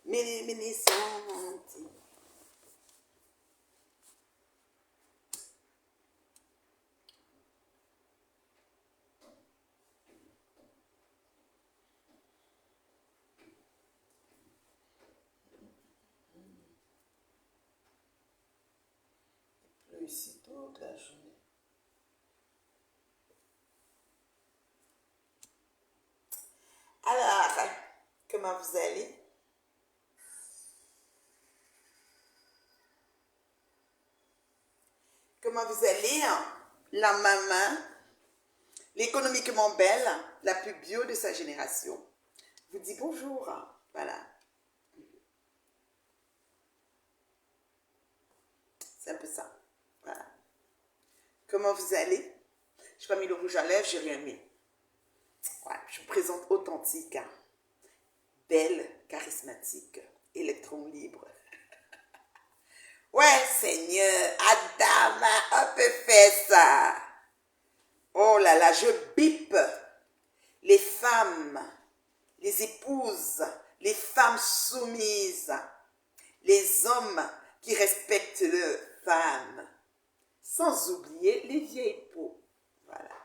Mini, mini, santi. Plus ici toute la journée. Alors, comment vous allez? Comment vous allez? La maman, l'économiquement belle, la plus bio de sa génération, vous dit bonjour. Voilà. C'est un peu ça. Voilà. Comment vous allez? Je n'ai pas mis le rouge à lèvres, j'ai rien mis. Ouais, je vous présente authentique, belle, charismatique, électron libre. Ouais, Seigneur, Adam a un peu fait ça. Oh là là, je bip les femmes, les épouses, les femmes soumises, les hommes qui respectent leurs femmes, sans oublier les vieilles peaux. Voilà.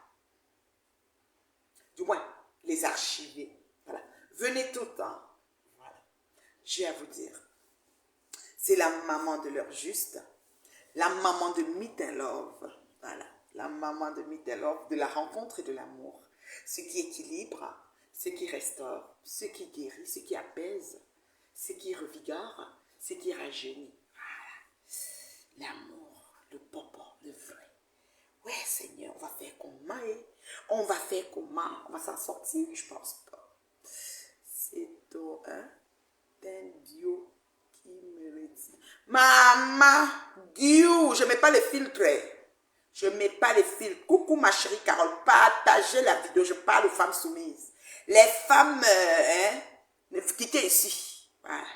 Du moins, les archiver. Voilà. Venez tout le temps. Voilà. J'ai à vous dire. C'est la maman de l'heure juste, la maman de Meet and Love. Voilà. La maman de Meet and Love, de la rencontre et de l'amour. Ce qui équilibre, ce qui restaure, ce qui guérit, ce qui apaise, ce qui revigore, ce qui rajeunit. Voilà. L'amour, le popo, le vrai. Ouais, Seigneur, on va faire comment? On va faire comment? On va s'en sortir? Je pense pas. C'est un Dieu qui me retient. Maman, Dieu, je ne mets pas les filtres. Je ne mets pas les filtres. Coucou ma chérie Carole, partagez la vidéo. Je parle aux femmes soumises. Les femmes, quittez ici. Voilà.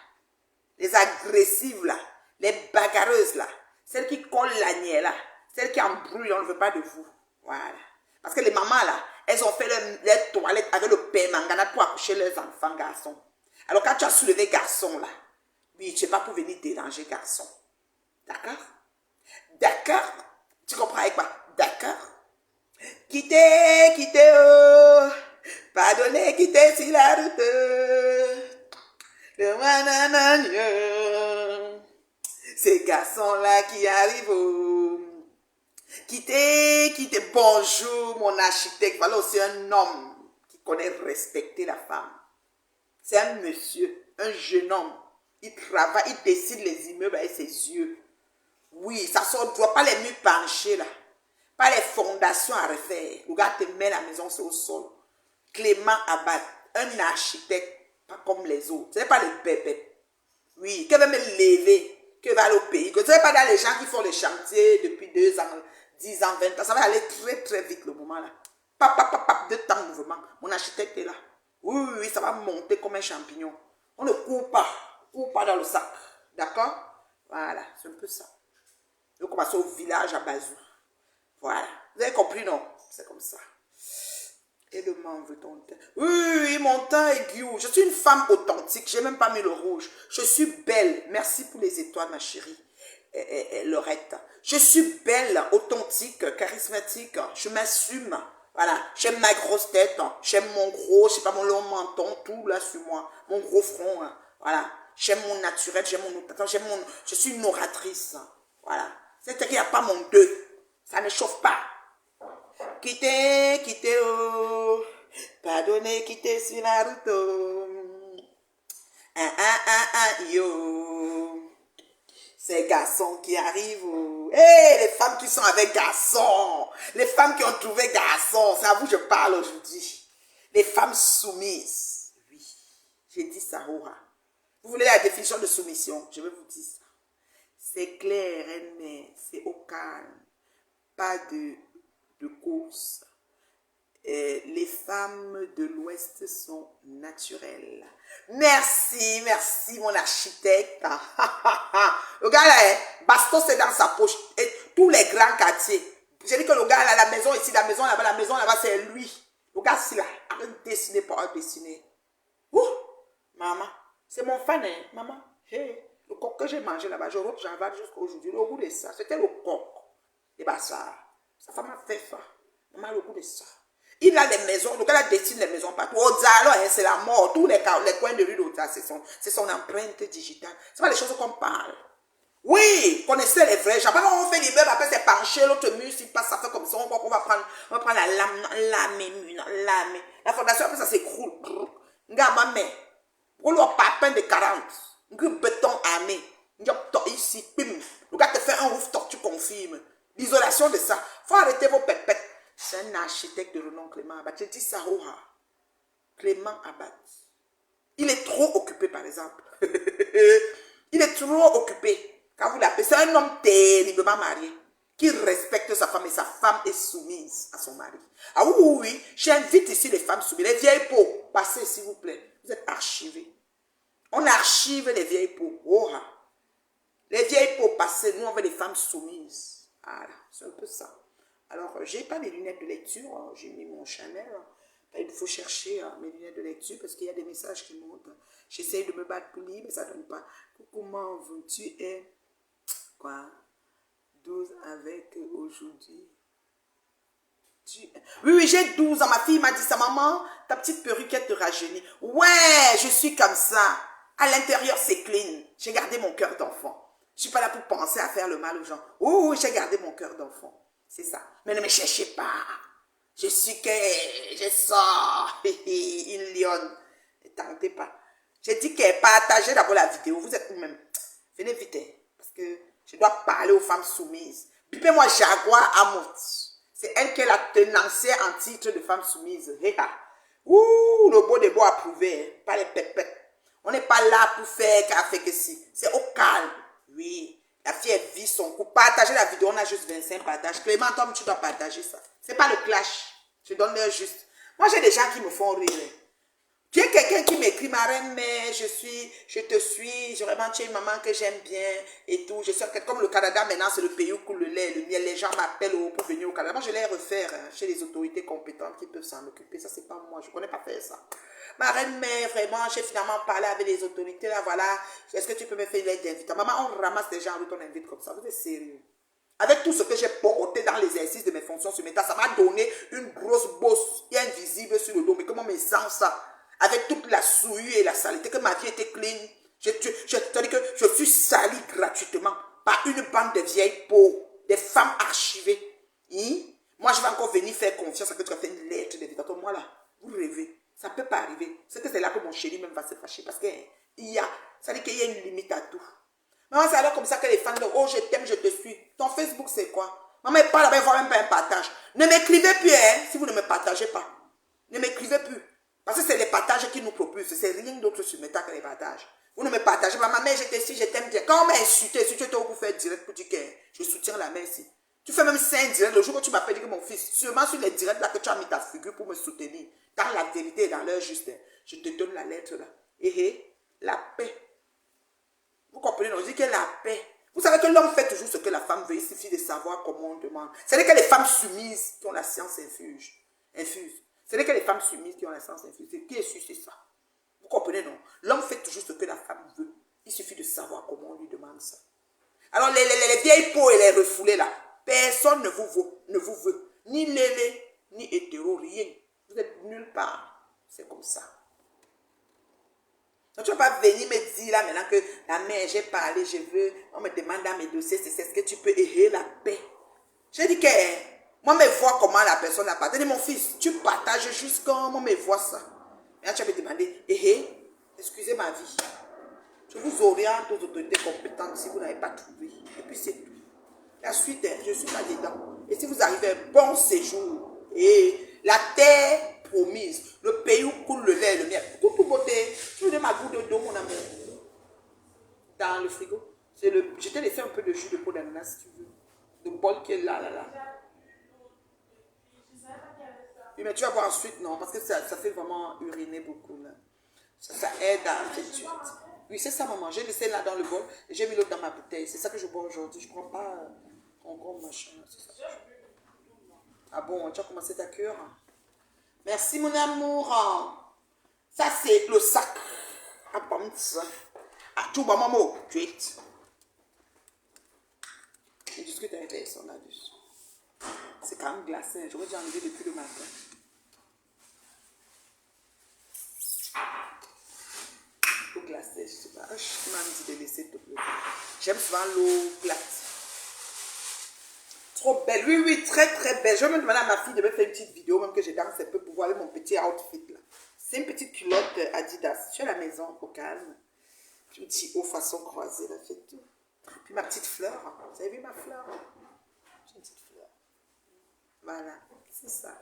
Les agressives là, les bagarreuses là, celles qui collent l'agneau là, celles qui embrouillent, on ne veut pas de vous. Voilà. Parce que les mamans là, elles ont fait leur toilette avec le père mangana pour accoucher leurs enfants garçons. Alors quand tu as soulevé garçon là, oui, tu n'es pas pour venir déranger garçon. D'accord? D'accord? Tu comprends avec quoi? D'accord? Quittez, quittez, oh. Pardonnez, quittez sur la route. Ces garçons-là qui arrivent. Oh. Quittez, quittez. Bonjour, mon architecte. Voilà aussi un homme qui connaît respecter la femme. C'est un monsieur, un jeune homme. Il travaille, il décide les immeubles avec ses yeux. Oui, ça ne doit pas les murs penchés là. Pas les fondations à refaire. Le gars te met la maison sur le sol. Clément Abad, un architecte, pas comme les autres. Ce n'est pas les bébés. Oui, qui va me lever, qui va aller au pays. Ce n'est pas dans les gens qui font les chantiers depuis 2 ans, 10 ans, 20 ans. Ça va aller très très vite le moment là. Pap, 2 temps de mouvement. Mon architecte est là. Oui, oui, oui, ça va monter comme un champignon. On ne court pas dans le sac. D'accord? Voilà, c'est un peu ça. Donc, on va au village à Bazou. Voilà. Vous avez compris, non? C'est comme ça. Et le veut ton teint. Oui, mon teint est guillou. Je suis une femme authentique. Je n'ai même pas mis le rouge. Je suis belle. Merci pour les étoiles, ma chérie. Laurette. Je suis belle, authentique, charismatique. Je m'assume. Voilà. J'aime ma grosse tête. J'aime mon gros, je sais pas, mon long menton, tout là sur moi. Mon gros front. Voilà. J'aime mon naturel. Je suis une oratrice. Voilà. C'est-à-dire qu'il n'y a pas mon deux. Ça ne chauffe pas. Quittez, quittez, oh. Pardonnez, quittez sur la route, oh. Yo. Ces garçons qui arrivent, oh. Hey, les femmes qui sont avec garçons. Les femmes qui ont trouvé garçons. C'est à vous que je parle aujourd'hui. Les femmes soumises. Oui. J'ai dit ça, Hora. Vous voulez la définition de soumission? Je vais vous dire ça. C'est clair, mais c'est au calme. Pas de course. Les femmes de l'Ouest sont naturelles. Merci, merci mon architecte. Le gars là, baston c'est dans sa poche. Et tous les grands quartiers. J'ai dit que le gars là, la maison ici, la maison là-bas, c'est lui. Le gars, c'est là. Arrête de dessiner pour dessiner. Ouh, maman, c'est mon fan, hein, maman. Hey, le coq que j'ai mangé là-bas, j'en avale jusqu'à aujourd'hui. Le goût de ça, c'était le coq. Et bah ça, sa femme a fait ça. Maman, le goût de ça. Il a les maisons, donc elle dessine les maisons partout. Ozalo, hein, c'est la mort. Tous les coins de rue d'Oza, c'est son empreinte digitale. C'est pas les choses qu'on parle. Oui, connaissez les vrais gens. On fait l'immeuble, après c'est penché, l'autre mur, s'il passe, ça fait comme ça. On va prendre la lame. La fondation, après ça s'écroule. Regarde ma mère. Pour le papin de 40. Un béton armé. Ici, pim. Le gars te fait un rooftop, tu confirmes. L'isolation de ça. Faut arrêter vos pépettes. C'est un architecte de renom, Clément Abad. Je dis ça, Clément Abad. Il est trop occupé, par exemple. Il est trop occupé. Quand vous l'appelez, c'est un homme terriblement marié qui respecte sa femme et sa femme est soumise à son mari. Ah oui, oui, oui. J'invite ici les femmes soumises. Les vieilles peaux, passez s'il vous plaît. Vous êtes archivés. On archive les vieilles peaux. Oh, les vieilles peaux, passez. Nous, on veut les femmes soumises. Voilà, c'est un peu ça. Alors, j'ai pas mes lunettes de lecture. J'ai mis mon Chanel. Il faut chercher mes lunettes de lecture parce qu'il y a des messages qui montent. J'essaye de me battre pour lire, mais ça ne donne pas. Comment veux-tu être quoi 12 avec aujourd'hui. Oui, oui, j'ai 12 ans. Ma fille m'a dit ça, maman, ta petite perruquette te rajeunit. Ouais, je suis comme ça. À l'intérieur, c'est clean. J'ai gardé mon cœur d'enfant. Je ne suis pas là pour penser à faire le mal aux gens. Oh, j'ai gardé mon cœur d'enfant. C'est ça. Mais ne me cherchez pas. Je suis que je sors. Une lionne. Ne tentez pas. J'ai dit qu'elle partageait d'abord la vidéo. Vous êtes vous-même. Venez vite. Parce que je dois parler aux femmes soumises. Bipez-moi Jaguar Amot. C'est elle qui est la tenancière en titre de femme soumise. Ouh, le beau des beaux approuvé. Pas les pépettes. On n'est pas là pour faire café que si. C'est au calme. Oui. La fille, elle vit son coup. Partagez la vidéo. On a juste 25 partages. Clément, toi, tu dois partager ça. C'est pas le clash. Je donne leur juste. Moi, j'ai des gens qui me font rire. Tu es quelqu'un qui m'écrit, ma reine, mais je te suis, vraiment, tu es une maman que j'aime bien et tout. Je suis comme le Canada, maintenant, c'est le pays où coule le lait, le miel. Les gens m'appellent pour venir au Canada. Moi, je les refaire chez les autorités compétentes qui peuvent s'en occuper. Ça, c'est pas moi. Je ne connais pas faire ça. Ma reine, mais vraiment, j'ai finalement parlé avec les autorités. Là, voilà. Est-ce que tu peux me faire une lettre d'invitation? Maman, on ramasse des gens, on invite comme ça. Vous êtes sérieux? Avec tout ce que j'ai porté dans l'exercice de mes fonctions sur mes tas, ça m'a donné une grosse bosse invisible sur le dos. Mais comment me sens ça? Avec toute la souillure et la saleté, que ma vie était clean. C'est-à-dire que je suis sali gratuitement par une bande de vieilles peaux, des femmes archivées. Moi, je vais encore venir faire confiance à que tu as fait une lettre d'invitation. Moi, là, vous rêvez. Ça ne peut pas arriver. C'est que c'est là que mon chéri même va se fâcher. Parce qu'il y a, ça veut dire qu'il y a une limite à tout. Maman, c'est alors comme ça que les fans disent, oh, je t'aime, je te suis. Ton Facebook, c'est quoi? Maman, elle parle là-bas, elle voit même pas un partage. Ne m'écrivez plus, hein, si vous ne me partagez pas. Ne m'écrivez plus. Parce que c'est les partages qui nous propulsent. C'est rien d'autre sur mes tas que les partages. Vous ne me partagez pas. Maman, je te suis, je t'aime bien. Quand on m'a insulté, si tu étais pour faire direct pour dire que je soutiens la mère ici. Tu fais même 5 directs. Le jour où tu m'appelles, dis que mon fils, sûrement sur les directs là que tu as mis ta figure pour me soutenir. Dans la vérité et dans l'heure juste. Je te donne la lettre là. La paix. Vous comprenez, non? Je dis que la paix. Vous savez que l'homme fait toujours ce que la femme veut. Il suffit de savoir comment on demande. C'est-à-dire que les femmes soumises qui ont la science infuse. C'est-à-dire que les femmes soumises qui ont la science infuse. Qui est sûr, c'est ça. Vous comprenez, non? L'homme fait toujours ce que la femme veut. Il suffit de savoir comment on lui demande ça. Alors, les vieilles peaux et les refoulés là, personne ne vous veut. Ni lélé, ni hétéro, rien. Vous êtes nulle part. C'est comme ça. Donc, tu ne vas pas venir me dire là maintenant que la mère, j'ai parlé, je veux, on me demande dans mes dossiers, c'est ce que tu peux errer la paix. J'ai dit que moi, me vois comment la personne a partagé. Mon fils, tu partages juste quand moi me vois ça. Maintenant, tu vas me demander, excusez ma vie. Je vous oriente aux autorités compétentes si vous n'avez pas trouvé. Et puis c'est tout. La suite, je suis là dedans. Et si vous arrivez, bon séjour. Et la terre promise, le pays où coule le lait et le miel. Pour tout beauté, tu veux de ma goutte d'eau, mon amour. Dans le frigo. Je t'ai laissé un peu de jus de peau d'ananas, si tu veux. Le bol qui est là. Oui, mais tu vas voir ensuite, non, parce que ça fait vraiment uriner beaucoup, là. Ça aide à infectuer. Oui, c'est ça, maman. J'ai laissé là dans le bol et j'ai mis l'autre dans ma bouteille. C'est ça que je bois aujourd'hui. Je ne prends pas ton gros machin. C'est ça. Ah bon, tu as commencé ta cure? Merci, mon amour. Ça, c'est le sac à pommes Ah, tu vois, maman, tweet. Je discute avec personne là-dessus. C'est quand même glacé. J'aurais déjà enlevé depuis le matin. L'eau glacée, je sais pas. Je m'en dit de laisser tout le temps. J'aime souvent l'eau plate. Trop belle. Oui, oui, très, très belle. Je vais me demander à ma fille de me faire une petite vidéo, même que je danse un peu pour voir avec mon petit outfit là. C'est une petite culotte Adidas. Je suis à la maison, au calme. Puis un petit haut façon croisée, là, fait tout. Puis ma petite fleur. Vous avez vu ma fleur? J'ai une petite fleur. Voilà, c'est ça.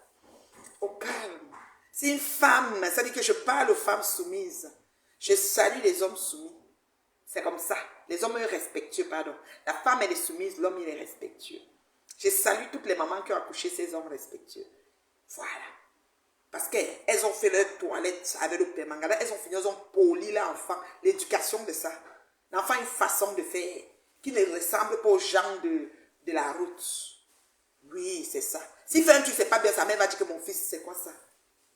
Au calme. C'est une femme. Ça veut dire que je parle aux femmes soumises. Je salue les hommes soumis. C'est comme ça. Les hommes sont respectueux, pardon. La femme, elle est soumise, l'homme, il est respectueux. Je salue toutes les mamans qui ont accouché ces hommes respectueux. Voilà. Parce qu'elles ont fait leur toilette avec le père Mangala. Elles ont fini, elles ont poli l'enfant. L'éducation de ça. L'enfant a une façon de faire qui ne ressemble pas aux gens de la route. Oui, c'est ça. S'il fait un truc, c'est pas bien, sa mère va dire que mon fils, c'est quoi ça?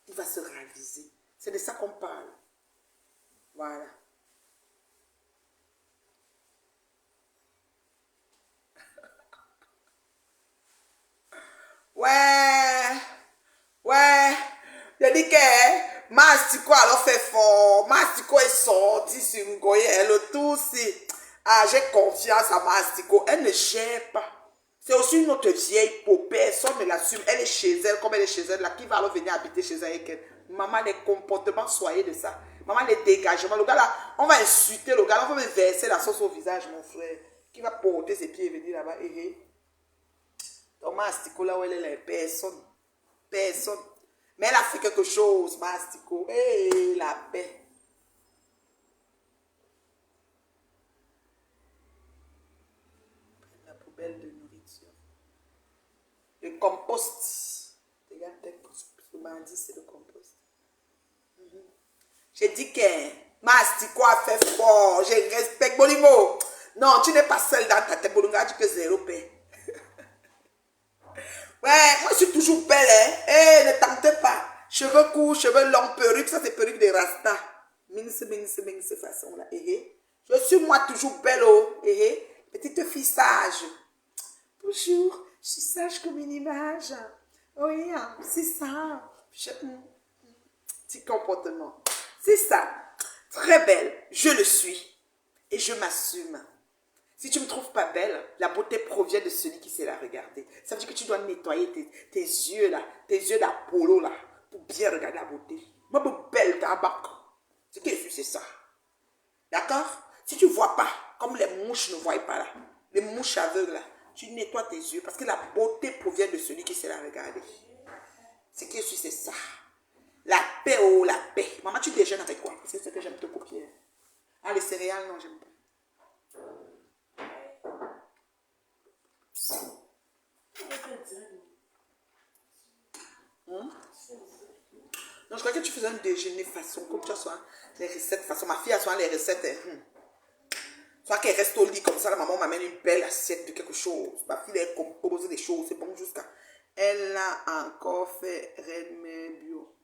Il va se raviser. C'est de ça qu'on parle. Voilà. Ouais. Je dis que Mastico alors fait fort. Mastico est sorti sur Ngoye. Le tout, c'est. Ah, j'ai confiance à Mastico. Elle ne gère pas. C'est aussi une autre vieille peau. Personne ne l'assume. Elle est chez elle, comme elle est chez elle, là, qui va alors venir habiter chez elle avec elle. Maman, les comportements, soyez de ça. Maman, les dégagements. Le gars là, on va insulter le gars. On va me verser la sauce au visage, mon frère. Qui va porter ses pieds et venir là-bas. Donc, Mastico, là où elle est, personne. Personne. Mais elle a fait quelque chose, Mastico. Hé, la paix. La poubelle de nourriture. Le compost. Regarde, ce bandit, c'est le compost. J'ai dit que Mastico a fait fort. Je respecte Bolingo. Non, tu n'es pas seul dans ta tête. Bolingo a dit que zéro paix. Ouais, moi je suis toujours belle, hein. Eh, ne tentez pas. Cheveux courts, cheveux longs, perruque, ça c'est perruque de Rasta. Mince façon là. Je suis moi toujours belle, oh. Petite fille sage. Bonjour, je suis sage comme une image. Oui, c'est ça. Petit comportement. C'est ça. Très belle, je le suis. Et je m'assume. Si tu ne me trouves pas belle, la beauté provient de celui qui sait la regarder. Ça veut dire que tu dois nettoyer tes yeux là, tes yeux d'Apollo là, pour bien regarder la beauté. Moi, belle tabac. Ce que je suis, c'est ça. D'accord? Si tu ne vois pas, comme les mouches ne voient pas là, les mouches aveugles là, tu nettoies tes yeux parce que la beauté provient de celui qui sait la regarder. Ce que je suis, c'est ça. La paix, oh, la paix. Maman, tu déjeunes avec quoi? C'est ce que j'aime te copier. Ah, les céréales, non, j'aime pas. Non, je crois que tu faisais un déjeuner façon, comme tu as soit les recettes façon. Ma fille a soit les recettes. Soit qu'elle reste au lit comme ça, la maman m'amène une belle assiette de quelque chose. Ma fille, elle compose des choses, c'est bon jusqu'à. Elle a encore fait Redme Bio.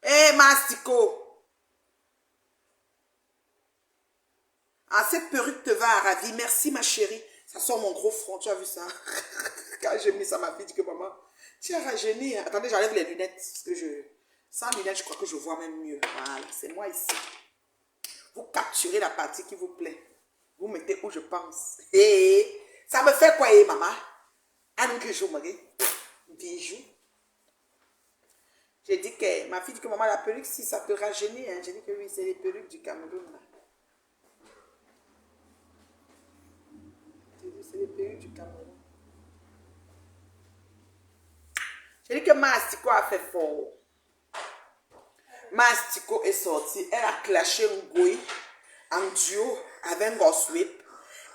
Hé, Mastico! Ah, cette perruque te va à ravir. Merci, ma chérie. Ça sort mon gros front, tu as vu ça? Quand j'ai mis ça, ma fille dit que maman, tu as rajeuni. Attendez, j'enlève les lunettes. Parce que sans lunettes, je crois que je vois même mieux. Voilà, c'est moi ici. Vous capturez la partie qui vous plaît. Vous mettez où je pense. Et ça me fait quoi, maman? Un que je me bijou. J'ai dit que ma fille dit que maman, la perruque, si ça te rajeunit, hein. J'ai dit que oui, c'est les perruques du Cameroun. Là. C'est les perruques du Cameroun. J'ai dit que Mastico a fait fort. Mastico est sortie. Elle a clashé Ngoyi en duo avec Ngoswip.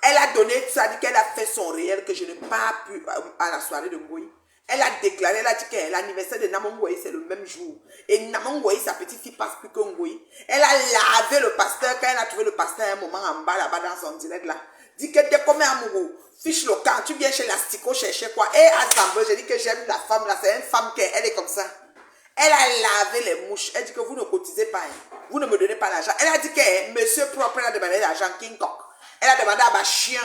Elle a donné, ça a dit qu'elle a fait son réel que je n'ai pas pu à la soirée de Ngoyi. Elle a déclaré, elle a dit que l'anniversaire de Namon Ngoyi c'est le même jour. Et Namon Ngoyi, sa petite fille passe plus que Ngoyi. Elle a lavé le pasteur quand elle a trouvé le pasteur à un moment en bas là-bas dans son direct là. Dit que dès qu'on est amoureux, fiche le camp, tu viens chez l'Astico chercher quoi. Et ensemble, j'ai dit que j'aime la femme là, c'est une femme qui elle est comme ça. Elle a lavé les mouches. Elle dit que vous ne cotisez pas. Hein. Vous ne me donnez pas l'argent. Elle a dit que monsieur propre a demandé l'argent King Cock. Elle a demandé à ma chien,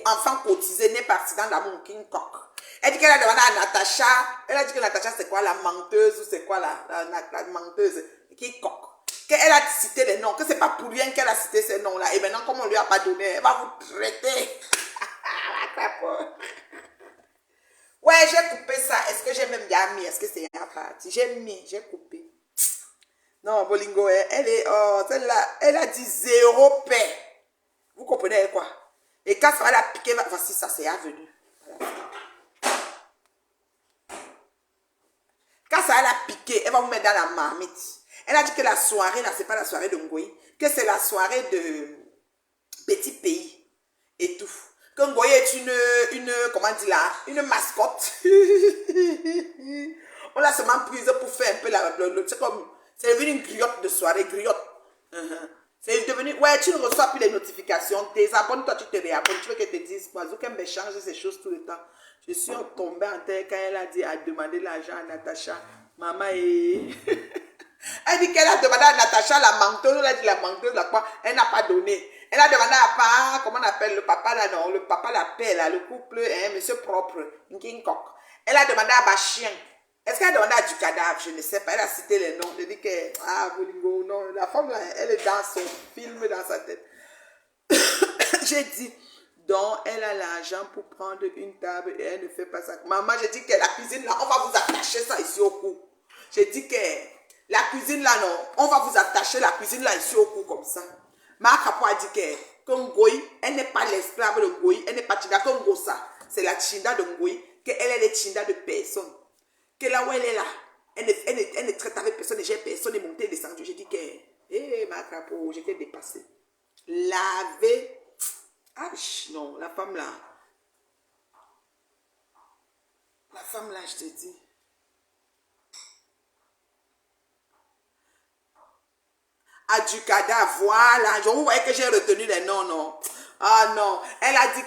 enfant cotisé, né par accident d'amour King Cock. Elle dit qu'elle a demandé à Natacha. Elle a dit que Natacha c'est quoi la menteuse ou c'est quoi la menteuse King Cock. Qu'elle a cité les noms. Que c'est pas pour rien qu'elle a cité ces noms-là. Et maintenant comme on lui a pas donné, elle va vous traiter. Ouais, j'ai coupé ça. Est-ce que j'ai même bien mis? Est-ce que c'est à partie? J'ai mis, j'ai coupé. Non, Bolingo, elle est, celle-là, elle a dit 0 paix. Vous comprenez quoi? Et quand ça va la piquer, voici ça, c'est avenu. Voilà. Quand ça va la piquer, elle va vous mettre dans la marmite. Elle a dit que la soirée, là, c'est pas la soirée de Ngoyi, que c'est la soirée de Petit Pays et tout. Que Ngoyi est une, comment dire là, une mascotte. On l'a seulement prise pour faire un peu c'est comme, c'est devenu une griotte de soirée, griotte. C'est devenu, ouais, tu ne reçois plus les notifications, désabonne-toi, tu te réabonnes, tu veux qu'elle te dise, moi, Zouk me change ces choses tout le temps. Je suis tombée en terre quand elle a dit à demander l'argent à Natacha. Maman est... Elle dit qu'elle a demandé à Natacha la menteuse, elle a dit la menteuse, la quoi, elle n'a pas donné. Elle a demandé à pas, comment on appelle le papa là, non, le papa l'appelle là, le couple, hein, monsieur propre, King Cock. Elle a demandé à ma chien. Est-ce qu'elle a demandé à du cadavre? Je ne sais pas. Elle a cité les noms. Elle dit que, ah, Bolingo, non, la femme là, elle est dans son film, dans sa tête. J'ai dit, donc elle a l'argent pour prendre une table et elle ne fait pas ça. Maman, j'ai dit que la cuisine là, on va vous attacher ça ici au cou. J'ai dit que la cuisine là, non, on va vous attacher la cuisine là ici au cou comme ça. Ma Kapo a dit que Ngoyi, elle n'est pas l'esclave de Ngoyi, elle n'est pas Chinda, que Ngosa, c'est la Chinda de Ngoyi, qu'elle est les Chinda de personne. Que là où elle est là, elle ne traite avec personne, et j'ai personne, est monté et descendu. J'ai dit que, ma Kapo, j'étais dépassée. Laver. Ah, non, la femme là, je te dis. À du cadavre, voilà. Vous voyez que j'ai retenu les noms, non. Ah non, elle a dit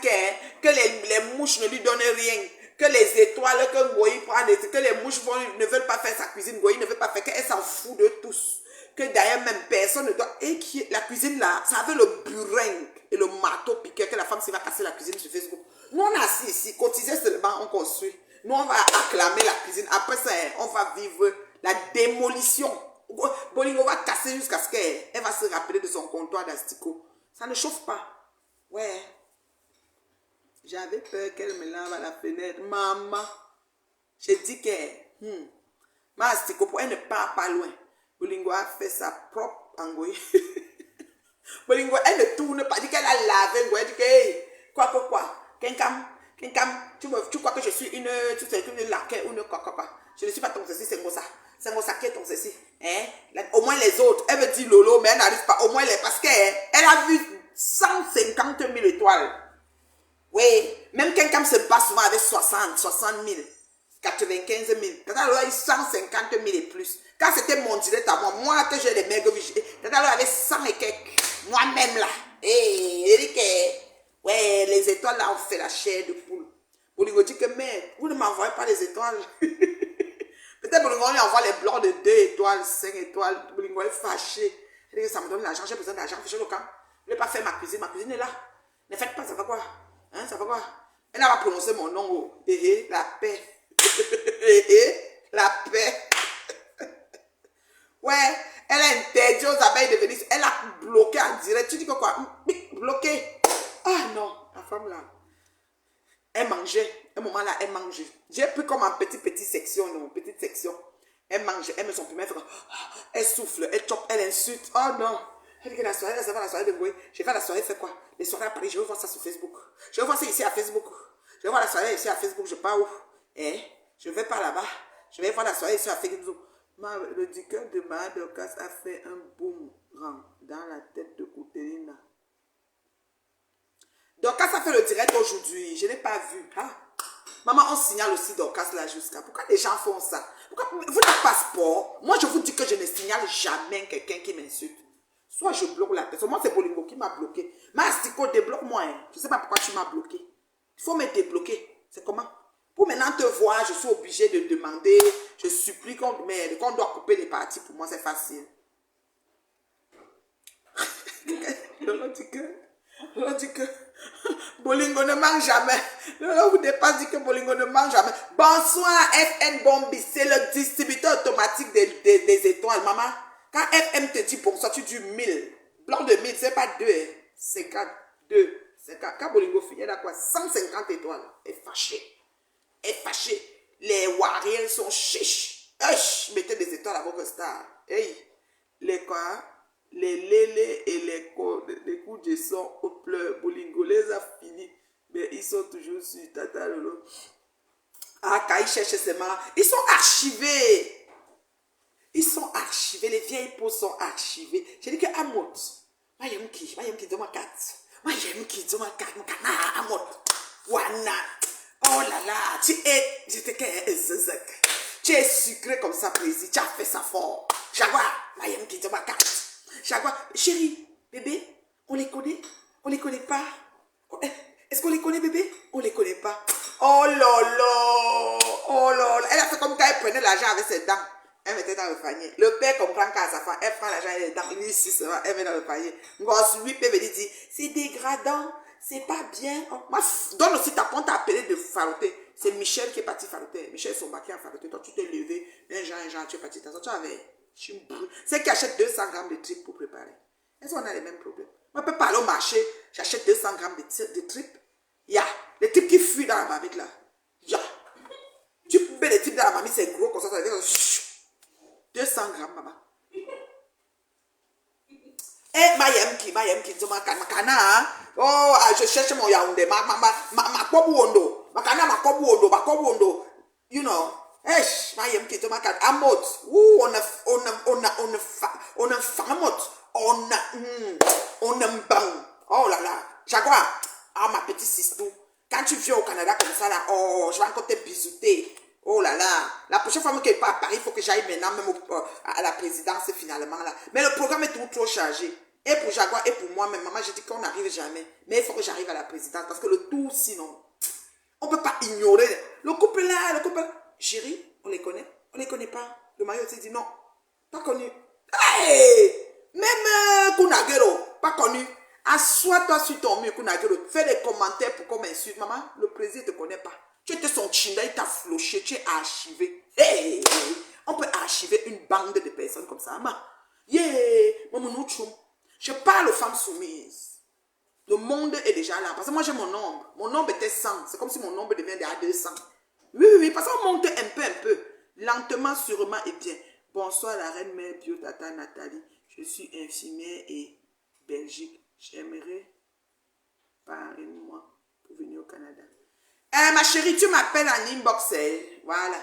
que les mouches ne lui donnent rien. Que les étoiles que Ngoyi prend, que les mouches ne veulent pas faire sa cuisine. Ngoyi ne veut pas faire, qu'elle s'en fout de tous. Que d'ailleurs même personne ne doit... Et qui la cuisine là, ça avait le burin et le marteau piqué que la femme s'y va casser la cuisine sur Facebook. Nous on a assis ici, cotiser seulement, on construit. Nous on va acclamer la cuisine. Après ça, on va vivre la démolition. Bolingo va casser jusqu'à ce qu'elle va se rappeler de son comptoir d'asticot. Ça ne chauffe pas. Ouais. J'avais peur qu'elle me lave à la fenêtre. Maman. J'ai dit que... ma asticot, elle ne part pas loin. Bolingo a fait sa propre Ngoyi. Bolingo, elle ne tourne pas. Elle dit qu'elle a lavé Ngoyi. Elle dit que, hey, quoi. Kenkam, tu crois que je suis une laquais ou une quoi. Je ne suis pas ton ceci, c'est Ngosa. C'est Ngosa qui est ton ceci. Hein? Au moins les autres, elle me dit Lolo, mais elle n'arrive pas. Au moins les, parce qu'elle a vu 150 000 étoiles. Oui, même quelqu'un se bat souvent avec 60 000. 95 000. Quand elle a eu 150 000 et plus. Quand c'était mon direct à moi que j'ai les maigres vigilés, quand elle avait 100 et quelques, moi-même là. Et elle dit que, ouais, les étoiles là, on fait la chair de poule. Bolingo dit que, mais, vous ne m'envoyez pas les étoiles. Peut-être Bolingo lui envoie les blancs de 2 étoiles, 5 étoiles. Bolingo est fâché. Elle dit que ça me donne l'argent, j'ai besoin d'argent, fichez le camp. Je ne vais pas faire ma cuisine est là. Ne faites pas, ça va quoi? Hein, ça va quoi? Elle n'a pas prononcé mon nom. Oh. La paix. La paix. Ouais, elle a interdit aux abeilles de venir. Elle a bloqué en direct. Tu dis que quoi? Bloqué. Ah non, la femme là. Elle mangeait. À un moment là, elle mangeait. J'ai pris comme en petite section, non, petite section. Elle mange, elle met son piment, elle souffle, elle chope, elle insulte. Oh non. Elle dit que la soirée, ça va la soirée de Ngoyi. Je vais la soirée, c'est quoi? Les soirées à Paris, je vais voir ça sur Facebook. Je vais voir ça ici à Facebook. Je vais voir la soirée ici à Facebook, je pars où? Je vais pas là-bas. Je vais voir la soirée ici à Facebook. Le dicker de Mara Dorcas a fait un boomerang dans la tête de Koutelina. Dorcas a fait le direct aujourd'hui. Je n'ai pas vu. Hein? Maman, on signale aussi Dorcas là jusqu'à. Pourquoi les gens font ça? Pourquoi vous n'avez pas sport? Moi, je vous dis que je ne signale jamais quelqu'un qui m'insulte. Soit je bloque la personne. Moi, c'est Bolingo qui m'a bloqué. Mais Astico, débloque-moi. Hein. Je ne sais pas pourquoi tu m'as bloqué. Il faut me débloquer. C'est comment? Pour maintenant te voir, je suis obligée de demander Je supplie qu'on doit couper les parties. Pour moi, c'est facile. Lolo dit que Bolingo ne mange jamais. Lolo vous dépasse dit que Bolingo ne mange jamais. Bonsoir FN Bombi, c'est le distributeur automatique des étoiles. Maman, quand FM te dit bonsoir, tu dis 1000. Blanc de 1000, c'est pas 2. C'est 4, 2. C'est 4. Quand Bolingo finit, il a quoi? 150 étoiles. Elle est fâchée. Elle est fâchée. Les Warriors sont chiches. Mettez des étoiles à votre star. Hey, les quoi? Les lélés et les coups de son au pleur. Bolingo les a finis. Mais ils sont toujours sur Tata Lolo. Ah, quand ils cherchent ses marins, ils sont archivés. Ils sont archivés. Les vieilles peaux sont archivées. J'ai dit que Amot. Mayem qui donne ma carte. Mayem qui donne ma carte. Amot. Wana. Oh là là. Tu es sucré comme ça, président. Tu as fait ça fort. Jaguar. Mayem qui donne ma carte. Jaguar, chérie, bébé, on les connaît? On les connaît pas? Est-ce qu'on les connaît, bébé? On les connaît pas. Oh lolo! Oh lolo! Elle a fait comme quand elle prenait l'argent avec ses dents. Elle mettait dans le panier. Le père comprend qu'à sa femme, elle prend l'argent et les dents. Il dit ici, elle met dans le panier. Lui, père me dit, c'est dégradant, c'est pas bien. Donne aussi ta compte à appeler de faroter. C'est Michel qui est parti faroter. Michel son baquet à faroter. Toi, tu t'es levé. Un genre, tu es parti. Tu avais. C'est qui achète 200 grammes de tripes pour préparer. Est-ce qu'on a les mêmes problèmes? Moi, je peux pas aller au marché, j'achète 200 grammes de tripes. Les tripes qui fuient dans la marmite là. Tu mets les tripes dans la marmite, c'est gros comme ça, ça veut dire 200 grammes, maman. Eh, Mayem qui, oh, je cherche mon Yaoundé, ma kobuondo, you know. Esh, Mayem qui toma kat amot. On a famot. On a bang. Oh là là. Jaguar. Ah, ma petite sistou. Quand tu viens au Canada comme ça là, oh, je vais encore te bisouter. Oh là là. La prochaine fois que je pars à Paris, il faut que j'aille maintenant même à la présidence finalement là. Mais le programme est trop chargé. Et pour Jaguar et pour moi, même maman, je dis qu'on n'arrive jamais. Mais il faut que j'arrive à la présidence parce que le tout sinon, on ne peut pas ignorer. Le couple là. Chérie, on les connaît? On les connaît pas. Le maillot s'est dit non, pas connu. Hey! Même Kunagero, pas connu. Assois-toi sur ton mur, Kunagero. Fais des commentaires pour qu'on m'insulte. Maman, le président ne te connaît pas. Tu étais son chinda, il t'a floché, tu es archivé. Hey! On peut archiver une bande de personnes comme ça. Maman, maman, je parle aux femmes soumises. Le monde est déjà là. Parce que moi, j'ai mon nombre. Mon nombre était 100. C'est comme si mon nombre devient à 200. Oui, parce qu'on monte un peu. Lentement, sûrement et bien. Bonsoir, la reine mère bio, tata Nathalie. Je suis infirmière et Belgique. J'aimerais parler de moi pour venir au Canada. Ma chérie, tu m'appelles en inbox. Voilà.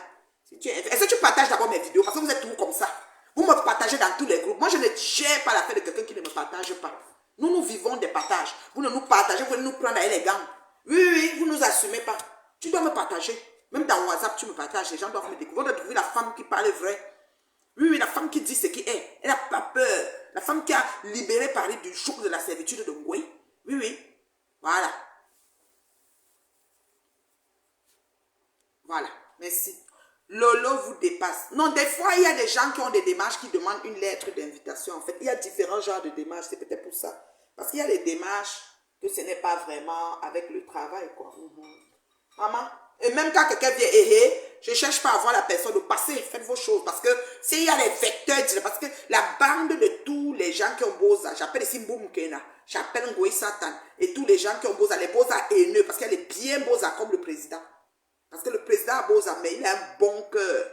Est-ce que tu partages d'abord mes vidéos? Parce que vous êtes tous comme ça. Vous me partagez dans tous les groupes. Moi, je ne gère pas la fête de quelqu'un qui ne me partage pas. Nous vivons des partages. Vous ne nous partagez, vous voulez nous prendre à les gants. Oui, vous ne nous assumez pas. Tu dois me partager. Même dans WhatsApp, tu me partages. Les gens doivent me découvrir. On doit trouver la femme qui parle vrai. Oui, la femme qui dit ce qui est. Elle n'a pas peur. La femme qui a libéré Paris du joug de la servitude de Ngoué. Oui. Voilà. Voilà. Merci. Lolo vous dépasse. Non, des fois, il y a des gens qui ont des démarches qui demandent une lettre d'invitation. En fait, il y a différents genres de démarches. C'est peut-être pour ça. Parce qu'il y a des démarches que ce n'est pas vraiment avec le travail, quoi. Maman. Et même quand quelqu'un vient, je ne cherche pas à voir la personne de passer, faites vos choses. Parce que s'il y a les vecteurs, parce que la bande de tous les gens qui ont Boza, j'appelle ici Mboum Kena, j'appelle Ngoï Satan, et tous les gens qui ont Boza, les Boza haineux, parce qu'il y a les bien Boza comme le président. Parce que le président a Boza, mais il a un bon cœur.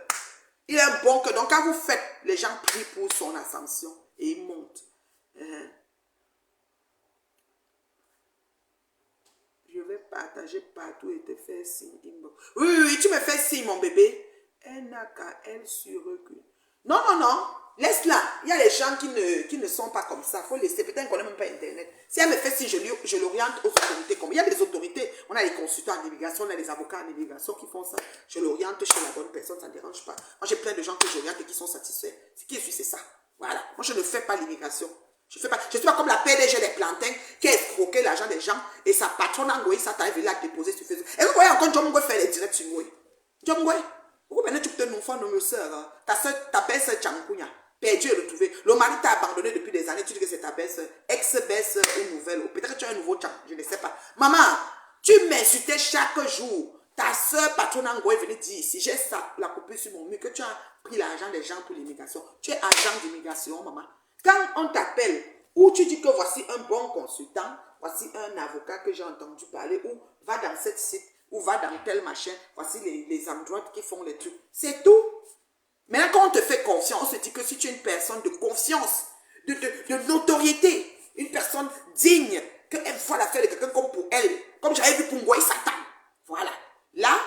Il a un bon cœur. Donc quand vous faites, les gens prient pour son ascension et il monte. Je vais partager partout et te faire signe. Oui, tu me fais signe, mon bébé. Elle n'a qu'à elle sur recul. Non. Laisse-la. Il y a les gens qui ne sont pas comme ça. Il faut laisser. Peut-être qu'on n'a même pas Internet. Si elle me fait signe, je l'oriente aux autorités. Il y a des autorités. On a les consultants en immigration, on a les avocats en immigration qui font ça. Je l'oriente chez la bonne personne, ça ne dérange pas. Moi, j'ai plein de gens que j'oriente et qui sont satisfaits. Ce qui est c'est ça. Voilà. Moi, je ne fais pas l'immigration. Je ne suis pas comme la PDG des plantains qui a escroqué l'argent des gens et sa patronne Ngoï, ça t'arrive là à déposer sur Facebook. Et vous voyez encore John Ngoï faire les directs sur Ngoï. John Ngoï. Pourquoi maintenant tu peux te nous faire nos soeurs? Ta belle-sœur Tchankounia, perdue et retrouvée. Le mari t'a abandonné depuis des années, tu dis que c'est ta belle-sœur. Ex-belle-sœur ou nouvelle. Peut-être que tu as un nouveau Tchak, je ne sais pas. Maman, tu m'insultais chaque jour. Ta soeur patronne Ngoé venait dire ici, j'ai ça, la copie sur mon mur, que tu as pris l'argent des gens pour l'immigration. Tu es agent d'immigration, maman. Quand on t'appelle, ou tu dis que voici un bon consultant, voici un avocat que j'ai entendu parler, ou va dans cette site, ou va dans tel machin, voici les endroits qui font les trucs. C'est tout. Maintenant, quand on te fait confiance, on se dit que si tu es une personne de confiance, de notoriété, une personne digne, qu'elle voit l'affaire de quelqu'un comme pour elle, comme j'avais vu pour Ngoï Satan. Voilà. Là,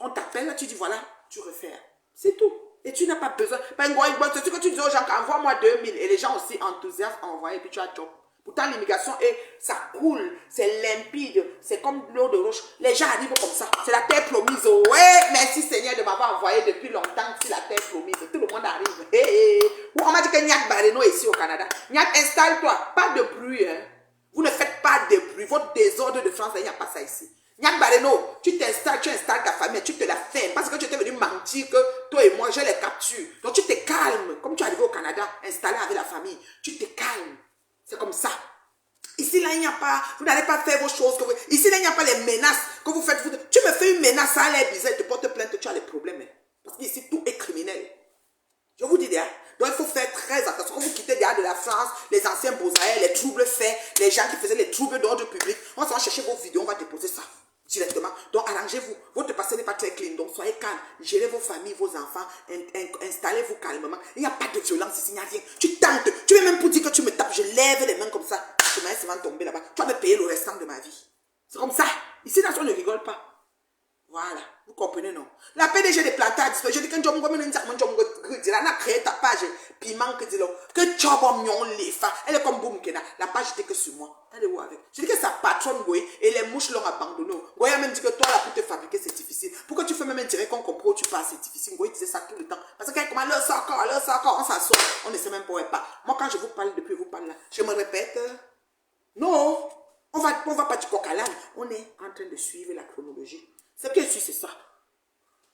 on t'appelle, tu dis voilà, tu refais. C'est tout. Et tu n'as pas besoin. Ben, c'est ce que tu dis aux gens, envoie-moi 2000. Et les gens aussi enthousiastes envoient et puis tu as job. Pourtant, l'immigration, ça coule, c'est limpide, c'est comme l'eau de roche. Les gens arrivent comme ça. C'est la terre promise. Ouais, merci Seigneur de m'avoir envoyé depuis longtemps sur la terre promise. Tout le monde arrive. Hey, on m'a dit que Nyak Bareno est ici au Canada. Nyak, installe-toi. Pas de bruit. Hein. Vous ne faites pas de bruit. Votre désordre de France, il n'y a pas ça ici. Nyak Bareno, tu t'installes, tu installes ta famille, tu te la fermes. Parce que tu étais venu mentir que toi et moi, je les capture. Donc tu te calmes. Comme tu es arrivé au Canada, installé avec la famille, tu te calmes. C'est comme ça. Ici, là, il n'y a pas, vous n'allez pas faire vos choses. Ici, là, il n'y a pas les menaces que vous faites. Tu me fais une menace, ça a l'air bizarre, te porte plainte, tu as les problèmes. Hein. Parce qu'ici, tout est criminel. Je vous dis, hein. Donc, il faut faire très attention. Quand vous quittez derrière de la France, les anciens Beaux-Arts, les troubles faits, les gens qui faisaient les troubles d'ordre public, on va chercher vos vidéos, on va déposer ça directement. Donc, arrangez-vous. Votre passé n'est pas très clean. Donc, soyez calme. Gérez vos familles, vos enfants. Installez-vous calmement. Il n'y a pas de violence ici, il n'y a rien. Tu tentes. Tu veux même pour dire que tu me tapes. Je lève les mains comme ça. Je m'en laisse tomber là-bas. Tu vas me payer le restant de ma vie. C'est comme ça. Ici, dans on ne rigole pas. Voilà. Vous comprenez, non? La PDG des plantes a disparu. Je dis que je a créé ta page. Piment que dis-le. Que Tchobom Nyon les fa. Elle est comme Boum Kena. La page était que sur moi. Elle est où avec? Je dis que sa patronne Goé et les mouches l'ont abandonné. Goé a même dit que toi, là, pour te fabriquer, c'est difficile. Pourquoi tu fais même un direct qu'on comprend où tu pars, c'est difficile. Goé disait ça tout le temps. Parce que comment leur sort encore, on s'assoit. On ne sait même pas où elle part. Moi, quand je vous parle depuis, vous parle là. Je me répète. Non. On va pas du coq à l'âne. On est en train de suivre la chronologie. Ce que je suis, c'est ça.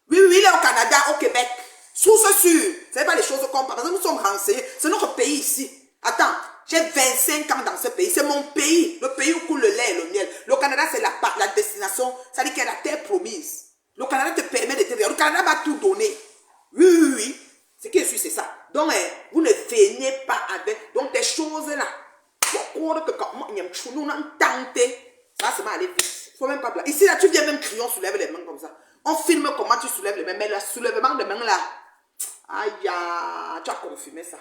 Oui, il est au Canada, au Québec. Source sûre. Ce n'est pas les choses qu'on parle. Parce que nous sommes renseignés. C'est notre pays ici. Attends, j'ai 25 ans dans ce pays. C'est mon pays. Le pays où coule le lait et le miel. Le Canada, c'est la destination. Ça dit qu'il y a la terre promise. Le Canada te permet de te dire. Le Canada va tout donner. Oui. Ce que je suis, c'est ça. Donc, vous ne venez pas avec. Donc, des choses-là. Ça, c'est mal aller vite. Faut même pas blaguer. Ici, là, tu viens même crier, on soulève les mains comme ça. On filme comment tu soulèves les mains. Mais le soulèvement de mains là, aïe, tu vas confirmer ça.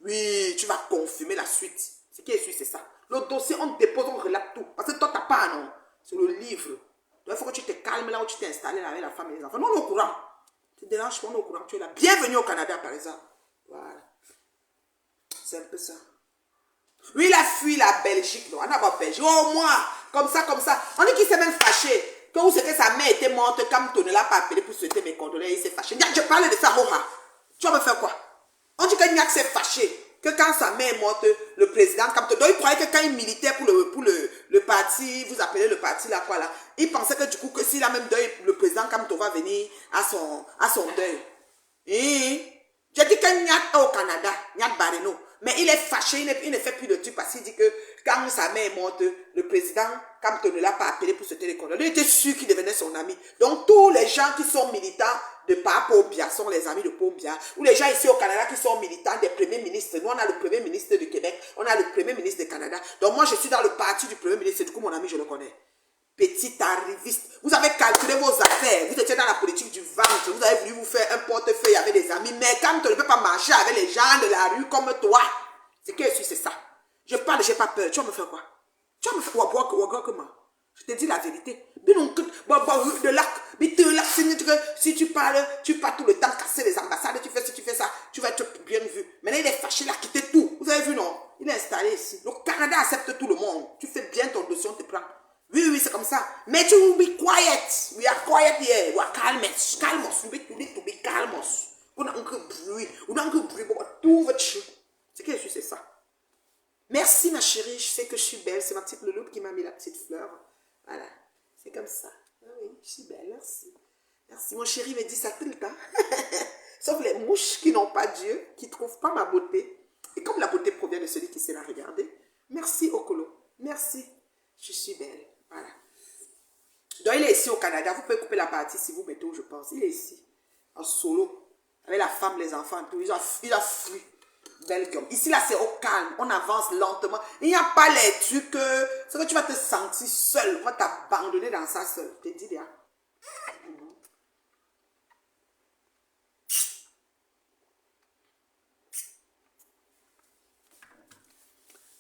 Oui, tu vas confirmer la suite. Ce qui est sûr, c'est ça. Le dossier, on dépose, on relate tout. Parce que toi, t'as pas, non. C'est le livre. Donc, il faut que tu te calmes là où tu t'es installé là, avec la femme et les enfants. Non, on est au courant. Tu te déranges pas, on est au courant. Tu es là. Bienvenue au Canada, par exemple. Voilà. C'est un peu ça. Oui, il a fui la Belgique, non. On a pas Belgique. Oh, moi, comme ça. On dit qu'il s'est même fâché. Que où c'est que sa mère était morte, comme tu ne l'as pas appelé pour souhaiter mes condoléances, il s'est fâché. Je parlais de ça, Roha. Tu vas me faire quoi? On dit que Nyak s'est fâché. Que quand sa mère est morte, le président, donc il croyait que quand il militait pour le parti, vous appelez le parti là, quoi là, il pensait que du coup, que s'il a même deuil, le président Kamto va venir à son deuil. Et j'ai dit que Nyak est au Canada, Nyak Bareno. Mais il est fâché, il ne fait plus de trucs parce qu'il dit que quand sa mère est morte, le président Kamto ne l'a pas appelé pour se tenir compte. Il était sûr qu'il devenait son ami. Donc tous les gens qui sont militants de Paul Biya sont les amis de Paul Biya. Ou les gens ici au Canada qui sont militants des premiers ministres. Nous, on a le premier ministre du Québec, on a le premier ministre du Canada. Donc moi, je suis dans le parti du premier ministre. Du coup, mon ami, je le connais. Petit arriviste. Vous avez calculé vos affaires. Vous étiez dans la politique du ventre. Vous avez voulu vous faire un portefeuille avec des amis. Mais quand tu ne peux pas marcher avec les gens de la rue comme toi, c'est que je suis, c'est ça. Je parle, j'ai pas peur. Tu vas me faire quoi? Tu vas me faire quoi? Comment? Je te dis la vérité. De là, si tu parles tout le temps, casser les ambassades, tu fais ça, tu vas être bien vu. Maintenant, il est fâché, il a quitté tout. Vous avez vu, non? Il est installé ici. Le Canada accepte tout le monde. Tu fais bien ton dossier, on te prend. Oui, c'est comme ça. Mais tu will be quiet. We are quiet here. We are calmos. Calmos. You need to be calmos. On a un bruit. Tout va te... C'est que je suis, c'est ça. Merci ma chérie. Je sais que je suis belle. C'est ma petite louloupe qui m'a mis la petite fleur. Voilà. C'est comme ça. Ah oui, je suis belle. Merci. Merci, mon chéri me dit ça tout le temps. Sauf les mouches qui n'ont pas Dieu, qui ne trouvent pas ma beauté. Et comme la beauté provient de celui qui sait la regarder, merci Okolo, merci, je suis belle. Voilà. Donc il est ici au Canada, vous pouvez couper la partie si vous mettez où je pense. Il est ici, en solo, avec la femme, les enfants, tout. Il a fui. Belgium. Ici, là, c'est au calme. On avance lentement. Il n'y a pas les trucs c'est que tu vas te sentir seul. Tu vas t'abandonner dans ça seul. Je te dis bien.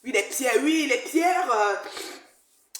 Oui, les pierres. Oui, les pierres.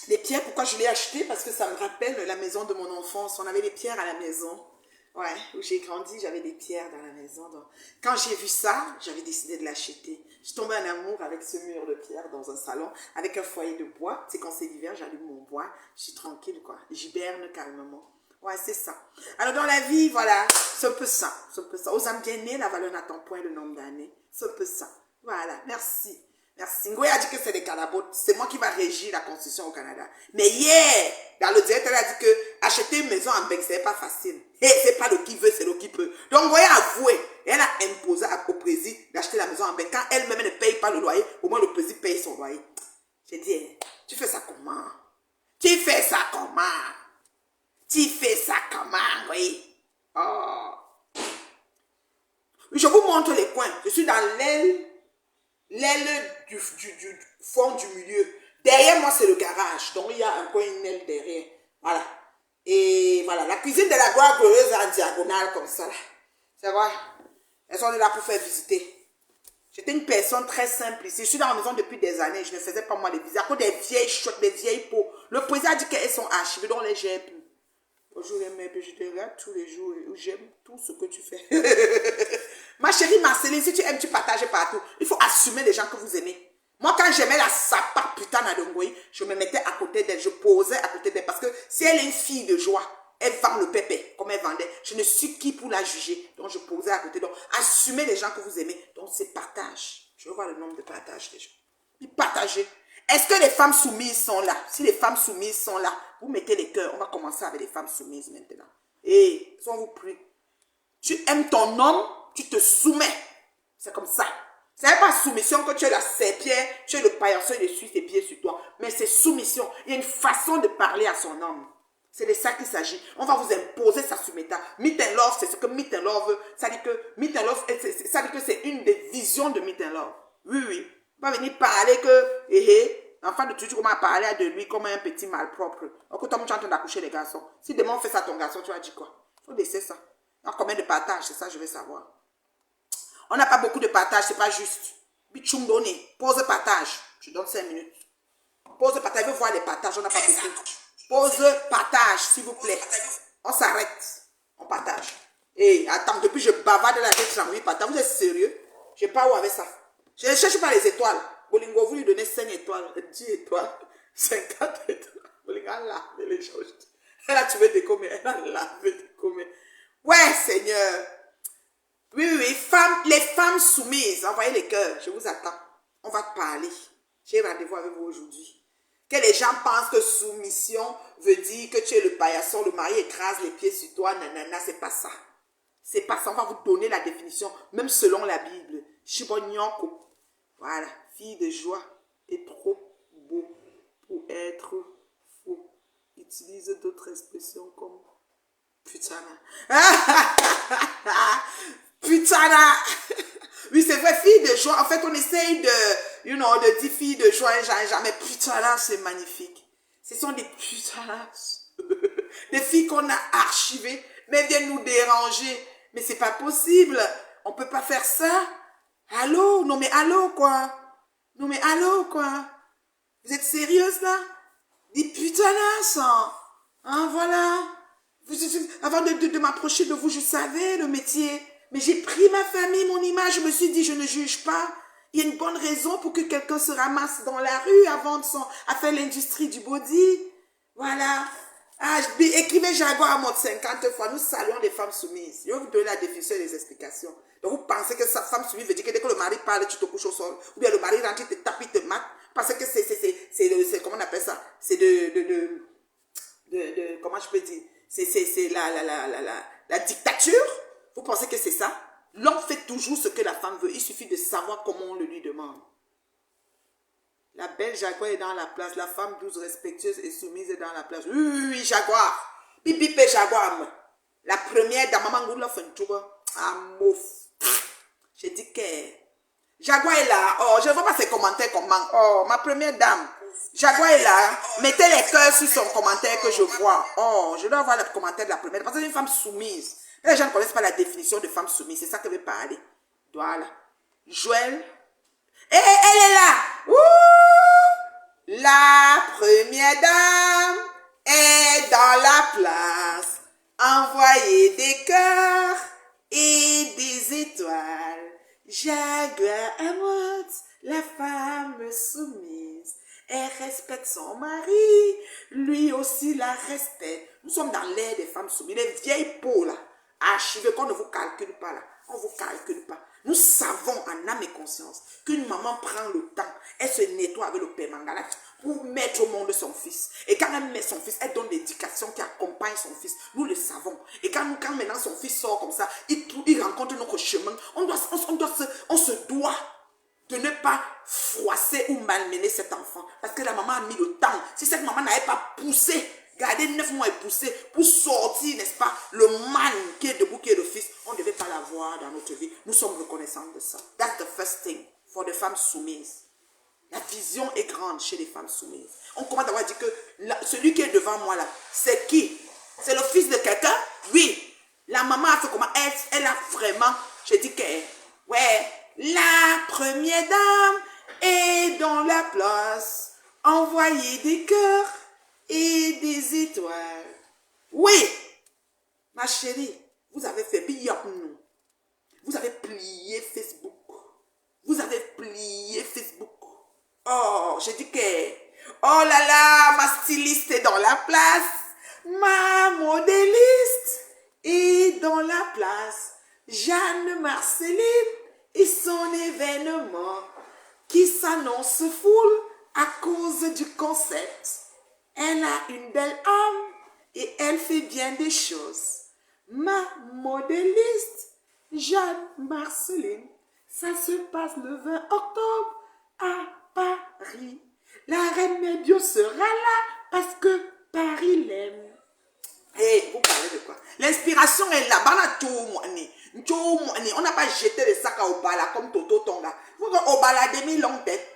Les pierres, pourquoi je l'ai acheté? Parce que ça me rappelle la maison de mon enfance. On avait des pierres à la maison. Ouais, où j'ai grandi, j'avais des pierres dans la maison. Donc, quand j'ai vu ça, j'avais décidé de l'acheter. Je suis tombée en amour avec ce mur de pierre dans un salon, avec un foyer de bois. C'est quand c'est l'hiver, j'allume mon bois. Je suis tranquille, quoi. J'hiberne calmement. Ouais, c'est ça. Alors, dans la vie, voilà, c'est un peu ça. C'est un peu ça. Aux âmes bien nées, la valeur n'attend point le nombre d'années. C'est un peu ça. Voilà, merci. Merci. Ngoy a dit que c'est des calabotes. C'est moi qui va régir la construction au Canada. Mais hier, dans le direct, elle a dit que acheter une maison en Belgique, c'est pas facile. Et c'est pas le qui veut, c'est le qui peut. Donc, Ngoy a avoué. Et elle a imposé au président d'acheter la maison en Belgique. Quand elle-même ne paye pas le loyer, au moins le président paye son loyer. J'ai dit, tu fais ça comment? Tu fais ça comment? Tu fais ça comment, oui? Oh. Je vous montre les coins. Je suis dans l'aile du fond du milieu. Derrière moi, c'est le garage. Donc, il y a encore une aile derrière. Voilà. Et voilà, la cuisine de la gloire glorieuse en diagonale comme ça. C'est vrai. Elles sont là pour faire visiter. J'étais une personne très simple ici. Je suis dans la maison depuis des années. Je ne faisais pas moi les visites. À cause des vieilles chiottes, des vieilles peaux. Le président a dit qu'elles sont archivées, donc les gère plus. Bonjour les mères, je te regarde tous les jours. J'aime tout ce que tu fais. Ma chérie Marceline, si tu aimes, tu partages partout. Il faut assumer les gens que vous aimez. Moi, quand j'aimais la sapa putain à Dongoy, je me mettais à côté d'elle, je posais à côté d'elle. Parce que si elle est une fille de joie, elle vend le pépé comme elle vendait. Je ne suis qui pour la juger. Donc, je posais à côté. Donc, assumez les gens que vous aimez. Donc, c'est partage. Je veux voir le nombre de partages des gens. Puis partagez. Est-ce que les femmes soumises sont là? Si les femmes soumises sont là, vous mettez les cœurs. On va commencer avec les femmes soumises maintenant. Et, si on vous prie, tu aimes ton homme, tu te soumets. C'est comme ça. Ce n'est pas soumission que tu es la serpillère, tu es le paillasson et suit ses pieds sur toi. Mais c'est soumission. Il y a une façon de parler à son homme. C'est de ça qu'il s'agit. On va vous imposer sa soumission. Meet and love, c'est ce que meet and love veut. Ça dit que meet and love, ça dit que c'est une des visions de meet and love. Oui, oui. On va venir parler que, l'enfant de Tutu commence à parler de lui comme un petit malpropre. Donc, toi, tu es en train d'accoucher les garçons. Si demain on fait ça à ton garçon, tu vas dire quoi? Il faut laisser ça. Alors, combien de partages? C'est ça, je veux savoir. On n'a pas beaucoup de partage, c'est pas juste. Bichoum donné, pose partage. Je donne 5 minutes. Pose partage, je veux voir les partages, on n'a pas beaucoup. Pose partage, s'il vous plaît. On s'arrête, on partage. Et attends, depuis je bavarde la tête, j'ai partage. Vous êtes sérieux? Je n'ai pas où avec ça. Je ne cherche pas les étoiles. Bolingo, vous lui donnez 5 étoiles, 10 étoiles, 50 étoiles. Bolingo a lavé les choses. Elle a tué des communs, elle a lavé des communs. Ouais, Seigneur. Oui, les femmes soumises, envoyez les cœurs, je vous attends. On va parler. J'ai rendez-vous avec vous aujourd'hui. Que les gens pensent que soumission veut dire que tu es le paillasson, le mari écrase les pieds sur toi, nanana, c'est pas ça. C'est pas ça, on va vous donner la définition, même selon la Bible. Chibonyoko. Voilà, fille de joie est trop beau pour être faux. Utilise d'autres expressions comme putain. Putain. Oui, c'est vrai, fille de joie. En fait, on essaye de dire fille de joie et jamais. Putain, c'est magnifique. Ce sont des putains. Des filles qu'on a archivées, mais elles viennent nous déranger. Mais c'est pas possible. On peut pas faire ça. Allô? Non, mais allô, quoi? Non, mais allô, quoi? Vous êtes sérieuse, là? Des putains, hein, voilà. Avant de m'approcher de vous, je savais le métier. Mais j'ai pris ma famille, mon image, je me suis dit, je ne juge pas. Il y a une bonne raison pour que quelqu'un se ramasse dans la rue à faire l'industrie du body. Voilà. Ah, écrivez Jaguar à mode 50 fois. Nous saluons les femmes soumises. Je vais vous donner la définition et les explications. Donc, vous pensez que sa femme soumise veut dire que dès que le mari parle, tu te couches au sol. Ou bien le mari rentre, il te tape, il te mate. Parce que c'est comment on appelle ça? C'est comment je peux dire? C'est La dictature, vous pensez que c'est ça? L'homme fait toujours ce que la femme veut. Il suffit de savoir comment on le lui demande. La belle Jaguar est dans la place. La femme douce, respectueuse et soumise est dans la place. Oui, oui, oui, Jaguar. Pipi, Jaguar. La première dame, maman, vous l'avez fait un tour. Ah, mouf. J'ai dit que Jaguar est là. Oh, je ne vois pas ses commentaires comment. Oh, ma première dame. Jaguar est là. Mettez les cœurs sur son commentaire que je vois. Oh, je dois avoir le commentaire de la première. Parce que c'est une femme soumise. Les gens ne connaissent pas la définition de femme soumise. C'est ça que je veux parler. Voilà. Joël. Et elle est là. Ouh! La première dame est dans la place. Envoyez des cœurs et des étoiles. Jaguar Amount, la femme soumise. Elle respecte son mari, lui aussi la respecte. Nous sommes dans l'ère des femmes soumises. Les vieilles peaux là, archivées, qu'on ne vous calcule pas là. On ne vous calcule pas. Nous savons en âme et conscience qu'une maman prend le temps, elle se nettoie avec le père Mangala pour mettre au monde son fils. Et quand elle met son fils, elle donne l'éducation qui accompagne son fils. Nous le savons. Et quand maintenant son fils sort comme ça, il rencontre notre chemin. On se doit de ne pas froisser ou malmener cet enfant. Parce que la maman a mis le temps. Si cette maman n'avait pas poussé, gardé 9 mois et poussé pour sortir, n'est-ce pas, le man qui est debout, qui est le fils, on ne devait pas l'avoir dans notre vie. Nous sommes reconnaissants de ça. That's the first thing for the femmes soumises. La vision est grande chez les femmes soumises. On commence à avoir dit que celui qui est devant moi là, c'est qui? C'est le fils de quelqu'un? Oui. La maman a fait comment? Elle a vraiment, j'ai dit que, ouais, la première dame est dans la place. Envoyez des cœurs et des étoiles. Oui, ma chérie, vous avez fait nous. Vous avez plié Facebook. Vous avez plié Facebook. Oh, j'ai dit que, oh là là, ma styliste est dans la place. Ma modéliste est dans la place. Jeanne Marceline et son événement qui s'annonce full à cause du concept. Elle a une belle âme et elle fait bien des choses. Ma modéliste, Jeanne Marceline, ça se passe le 20 octobre à Paris. La reine Médio sera là parce que Paris l'aime. Hey, vous parlez de quoi? L'inspiration est là. On n'a pas jeté le sac à Obala comme Toto Tonga. Obala demi longue tête.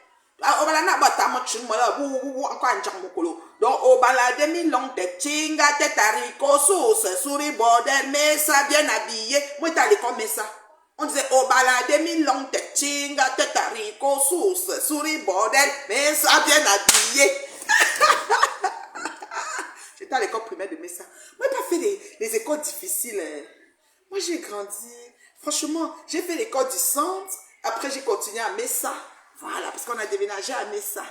Obala n'a pas ta moche. Donc Obala demi longue tête. Chinga tête à rico sauce. Souris bordel. Mais ça bien habillé. Moi t'as les comme ça. On disait Obala demi longue tête. Chinga tête à rico sauce. Souris bordel. Mais ça bien habillé. J'étais à l'école primaire de Messa. Moi, j'ai pas fait les écoles difficiles. Moi, j'ai grandi. Franchement, j'ai fait l'école du centre. Après, j'ai continué à Messa. Voilà, parce qu'on a déménagé à Messa.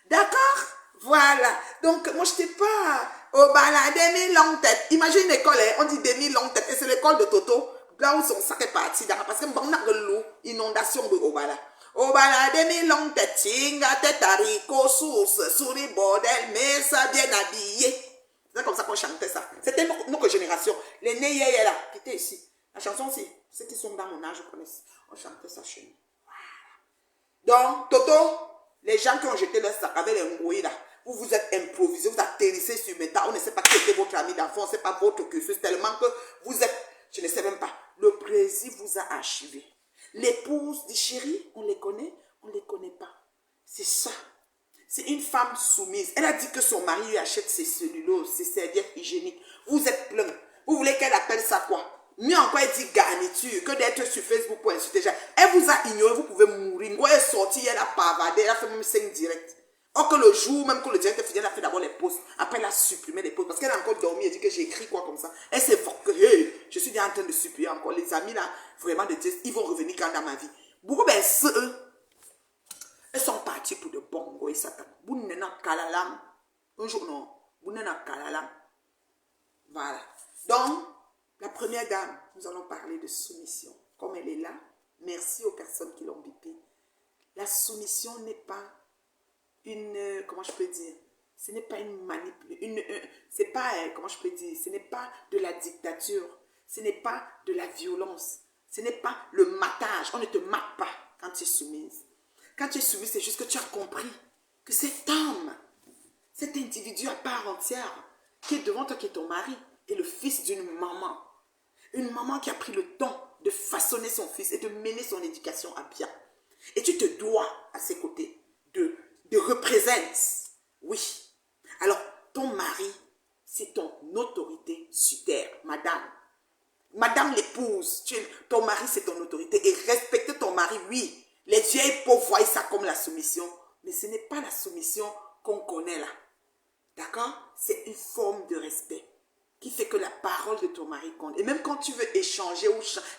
D'accord? Voilà. Donc, moi, je n'étais pas au bala demi-longue tête. Imagine une école, on dit demi-longue tête. Et c'est l'école de Toto. Là où son sac est parti. Parce que on a de l'eau. Inondation de Obala. Obala demi-longue tête. Chinga tête à rico sauce. Souris bordel. Mais ça bien habillé. C'est comme ça qu'on chantait ça. C'était notre génération. Les nés là, qui étaient ici. La chanson aussi, ceux qui sont dans mon âge connaissent. On chantait ça chez nous. Voilà. Donc, Toto, les gens qui ont jeté leur sac avec les ngouilles là, vous vous êtes improvisés, vous atterrissez sur métal. On ne sait pas qui était votre ami d'enfant, on ne sait pas votre cursus, tellement que vous êtes, je ne sais même pas. Le plaisir vous a archivé. L'épouse dit chérie, on les connaît pas. C'est ça. C'est une femme soumise. Elle a dit que son mari lui achète ses celluloses, ses serviettes hygiéniques. Vous êtes plein. Vous voulez qu'elle appelle ça quoi? Mieux encore, elle dit garniture que d'être sur Facebook pour insulter. Elle vous a ignoré, vous pouvez mourir. Quand elle est sortie, elle a pavadé, elle a fait même 5 directs. Or que le jour même que le direct est fini, elle a fait d'abord les posts. Après, elle a supprimé les posts. Parce qu'elle a encore dormi, elle dit que j'ai écrit quoi comme ça. Elle s'est que hey, je suis déjà en train de supplier encore. Les amis là, vraiment de Dieu, ils vont revenir quand dans ma vie. Beaucoup, ben, elles sont parties pour de bongo et satan. Bounena kalalam. Un jour, non. Bounena kalalam. Voilà. Donc, la première dame, nous allons parler de soumission. Comme elle est là, merci aux personnes qui l'ont bipé. La soumission n'est pas une, comment je peux dire, ce n'est pas une manipulation, c'est pas, comment je peux dire, ce n'est pas de la dictature. Ce n'est pas de la violence. Ce n'est pas le matage. On ne te mate pas quand tu es soumise. Quand tu es soumise, c'est juste que tu as compris que cet homme, cet individu à part entière, qui est devant toi, qui est ton mari, est le fils d'une maman. Une maman qui a pris le temps de façonner son fils et de mener son éducation à bien. Et tu te dois à ses côtés de représenter. Oui. Alors, ton mari, c'est ton autorité sur terre, madame. Madame l'épouse, ton mari c'est ton autorité. Et respecter ton mari, oui. Les vieilles pauvres voient ça comme la soumission. Mais ce n'est pas la soumission qu'on connaît là. D'accord? C'est une forme de respect qui fait que la parole de ton mari compte. Et même quand tu veux échanger,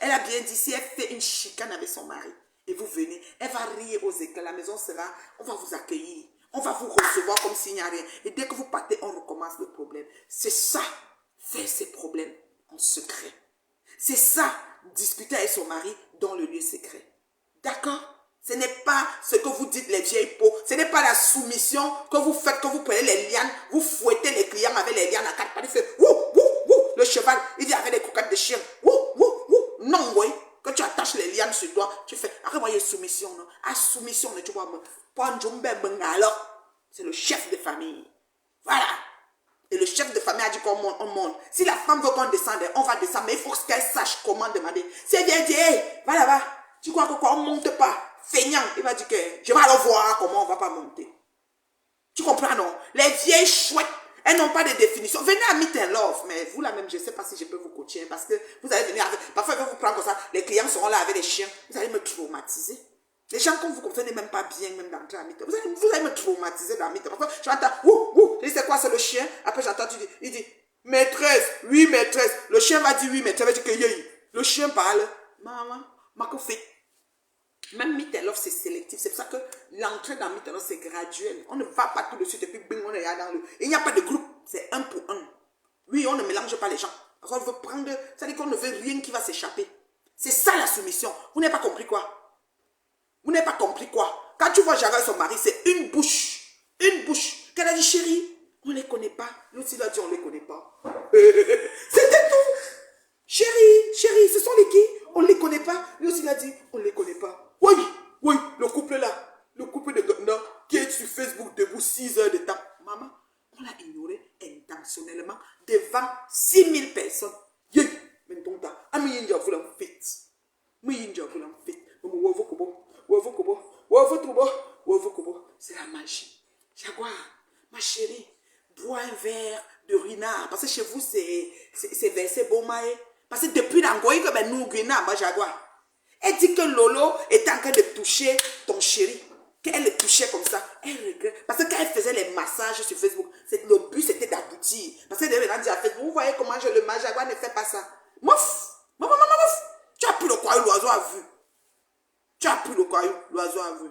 elle a bien dit, si elle fait une chicane avec son mari, et vous venez, elle va rire aux éclats, la maison sera, on va vous accueillir, on va vous recevoir comme s'il n'y a rien. Et dès que vous partez, on recommence le problème. C'est ça, faire ses problèmes en secret. C'est ça, discuter avec son mari dans le lieu secret. D'accord? Ce n'est pas ce que vous dites les vieilles peaux. Ce n'est pas la soumission que vous faites, que vous prenez les lianes, vous fouettez les clients avec les lianes à quatre pattes. Il fait wouh, wouh, wouh. Le cheval, il vient avec des cocottes de chien. Wouh, wouh, wouh. Non, oui. Quand tu attaches les lianes sur toi, tu fais, après moi, il y a soumission. Non? À soumission, tu vois, c'est le chef de famille. Voilà. Et le chef de famille a dit qu'on monte, on monte. Si la femme veut qu'on descende, on va descendre. Mais il faut qu'elle sache comment demander. Si elle vient dire, hey, va là-bas. Tu crois que quoi, on ne monte pas. Feignant, il va dire que je vais aller voir comment on ne va pas monter. Tu comprends, non? Les vieilles chouettes, elles n'ont pas de définition. Venez à Meet and Love, mais vous là même, je ne sais pas si je peux vous coacher, parce que vous allez venir avec, parfois je vais vous prendre comme ça, les clients seront là avec les chiens, vous allez me traumatiser. Les gens, quand vous ne comprenez même pas bien, même d'entrer à Meet and Love, vous allez me traumatiser dans Meet and Love. Parfois, j'entends, ouh, ouh, je dis c'est quoi, c'est le chien? Après, j'entends, il dit, maîtresse, oui, maîtresse. Le chien va dire oui, maîtresse, va dire que le chien parle, maman, ma fait. Même Meet and Love, c'est sélectif. C'est pour ça que l'entrée dans Meet and Love, c'est graduel. On ne va pas tout de suite et puis bing, on est là dans le... Il n'y a pas de groupe. C'est un pour un. Oui, on ne mélange pas les gens. Parce qu'on veut prendre... Ça dit qu'on ne veut rien qui va s'échapper. C'est ça la soumission. Vous n'avez pas compris quoi? Vous n'avez pas compris quoi? Quand tu vois Jaga et son mari, c'est une bouche. Une bouche. Qu'elle a dit, chérie, on ne les connaît pas. Lui aussi, il a dit, on ne les connaît pas. C'était tout. Chérie, ce sont les qui? On ne les connaît pas. Lui aussi, il a dit, on ne les connaît pas. Oui, oui, le couple là, le couple de Ganda qui est sur Facebook debout 6 heures de temps. Maman, on l'a ignoré intentionnellement devant 6000 personnes. Yé, mais ton temps, ami India vous l'en faites. Oui, India vous l'en faites. C'est la magie. Jaguar, ma chérie, bois un verre de ruinard. Parce que chez vous, c'est versé Bomae. Parce que depuis l'Angoï, que ben nous, Guinée, ma Jaguar. Elle dit que Lolo était en train de toucher ton chéri. Qu'elle le touchait comme ça. Elle regrette. Parce que quand elle faisait les massages sur Facebook, le but c'était d'aboutir. Parce qu'elle devait dire à Facebook, vous voyez comment je le mange, Jaguar ne fait pas ça. Mouf! Mouf! Tu as pris le coyou, l'oiseau a vu. Tu as pris le coyou, l'oiseau a vu.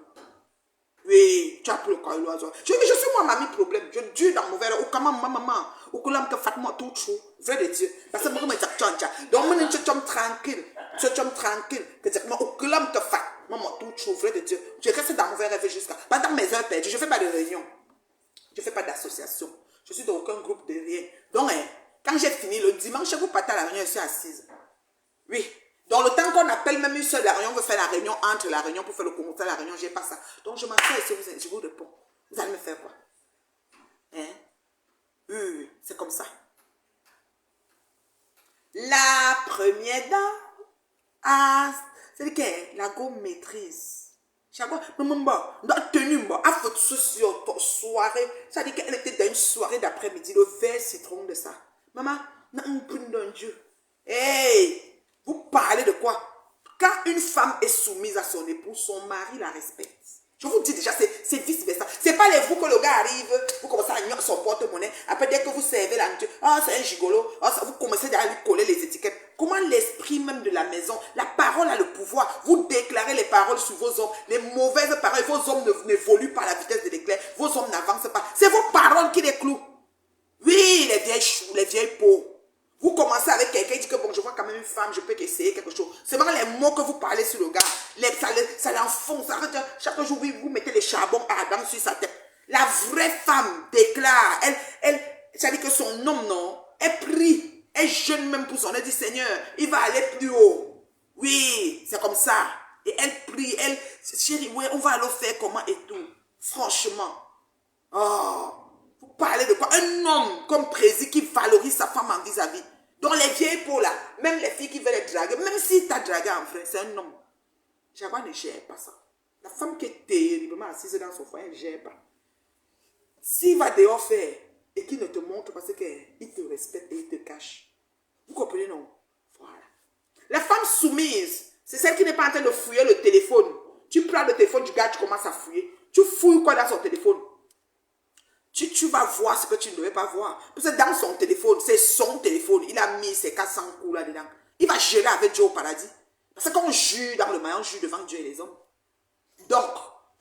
Oui, tu as pris le coyou, l'oiseau. Je suis moi, mamie, problème. Je dure dans mon verre. Ou comment maman, ou que l'homme te fait moi tout chaud. Vrai de Dieu. Parce que moi, je suis tranquille. Donc, moi, je suis tranquille. Je suis tranquille. Ou que l'homme te fait moi tout chaud. Vrai de Dieu. Je reste dans mon verre jusqu'à. Pendant mes heures perdues, je ne fais pas de réunion. Je ne fais pas d'association. Je suis dans aucun groupe de rien. Donc, quand j'ai fini le dimanche, je vous partez à la réunion, je suis assise. Oui. Dans le temps qu'on appelle même une seule la réunion, on veut faire la réunion entre la réunion pour faire le commentaire à la réunion, j'ai pas ça. Donc je m'assois et je vous réponds. Vous allez me faire quoi? Hein? Oui, c'est comme ça. La première dame, ah, c'est que la go maîtrise. Chaque fois, notre tenue, à photo sur ton soirée, ça dit qu'elle était dans une soirée d'après-midi, le vert citron de ça. Maman, non, d'un Dieu. Hey! Vous parlez de quoi? Quand une femme est soumise à son époux, son mari la respecte. Je vous dis déjà, c'est vice-versa. C'est pas les vous que le gars arrive, vous commencez à gagner son porte-monnaie. Après, dès que vous servez la nourriture, ah, c'est un gigolo, ah, vous commencez à lui coller les étiquettes. Comment l'esprit même de la maison, la parole a le pouvoir. Vous déclarez les paroles sur vos hommes. Les mauvaises paroles, vos hommes n'évoluent pas à la vitesse de l'éclair. Vos hommes n'avancent pas. C'est vos paroles qui les clouent. Oui, les vieilles choux, les vieilles peaux. Vous commencez avec quelqu'un qui dit que bon, je vois quand même une femme, je peux essayer quelque chose. C'est vraiment les mots que vous parlez sur le gars. Ça l'enfonce. Chaque jour, vous mettez les charbons ardents sur sa tête. La vraie femme déclare, ça dit que son homme, non, est pris Elle jeûne même pour son, elle dit, Seigneur, il va aller plus haut. Oui, c'est comme ça. Et elle prie, elle, chérie, ouais, on va alors faire comment et tout. Franchement. Oh, vous parlez de quoi? Un homme comme Prési qui valorise sa femme en vis-à-vis. Donc les vieilles peaux là, même les filles qui veulent les draguer, même si tu as dragué en vrai, c'est un homme. Jaguar ne gère pas ça. La femme qui est terriblement assise dans son foyer, elle ne gère pas. S'il va dehors faire et qu'il ne te montre parce qu'il te respecte et il te cache. Vous comprenez, non? Voilà. La femme soumise, c'est celle qui n'est pas en train de fouiller le téléphone. Tu prends le téléphone du gars, tu commences à fouiller. Tu fouilles quoi dans son téléphone? Tu vas voir ce que tu ne devais pas voir. Parce que dans son téléphone, c'est son téléphone. Il a mis ses 400 coups là-dedans. Il va gérer avec Dieu au paradis. Parce que quand on jure dans le maillot, on jure devant Dieu et les hommes. Donc,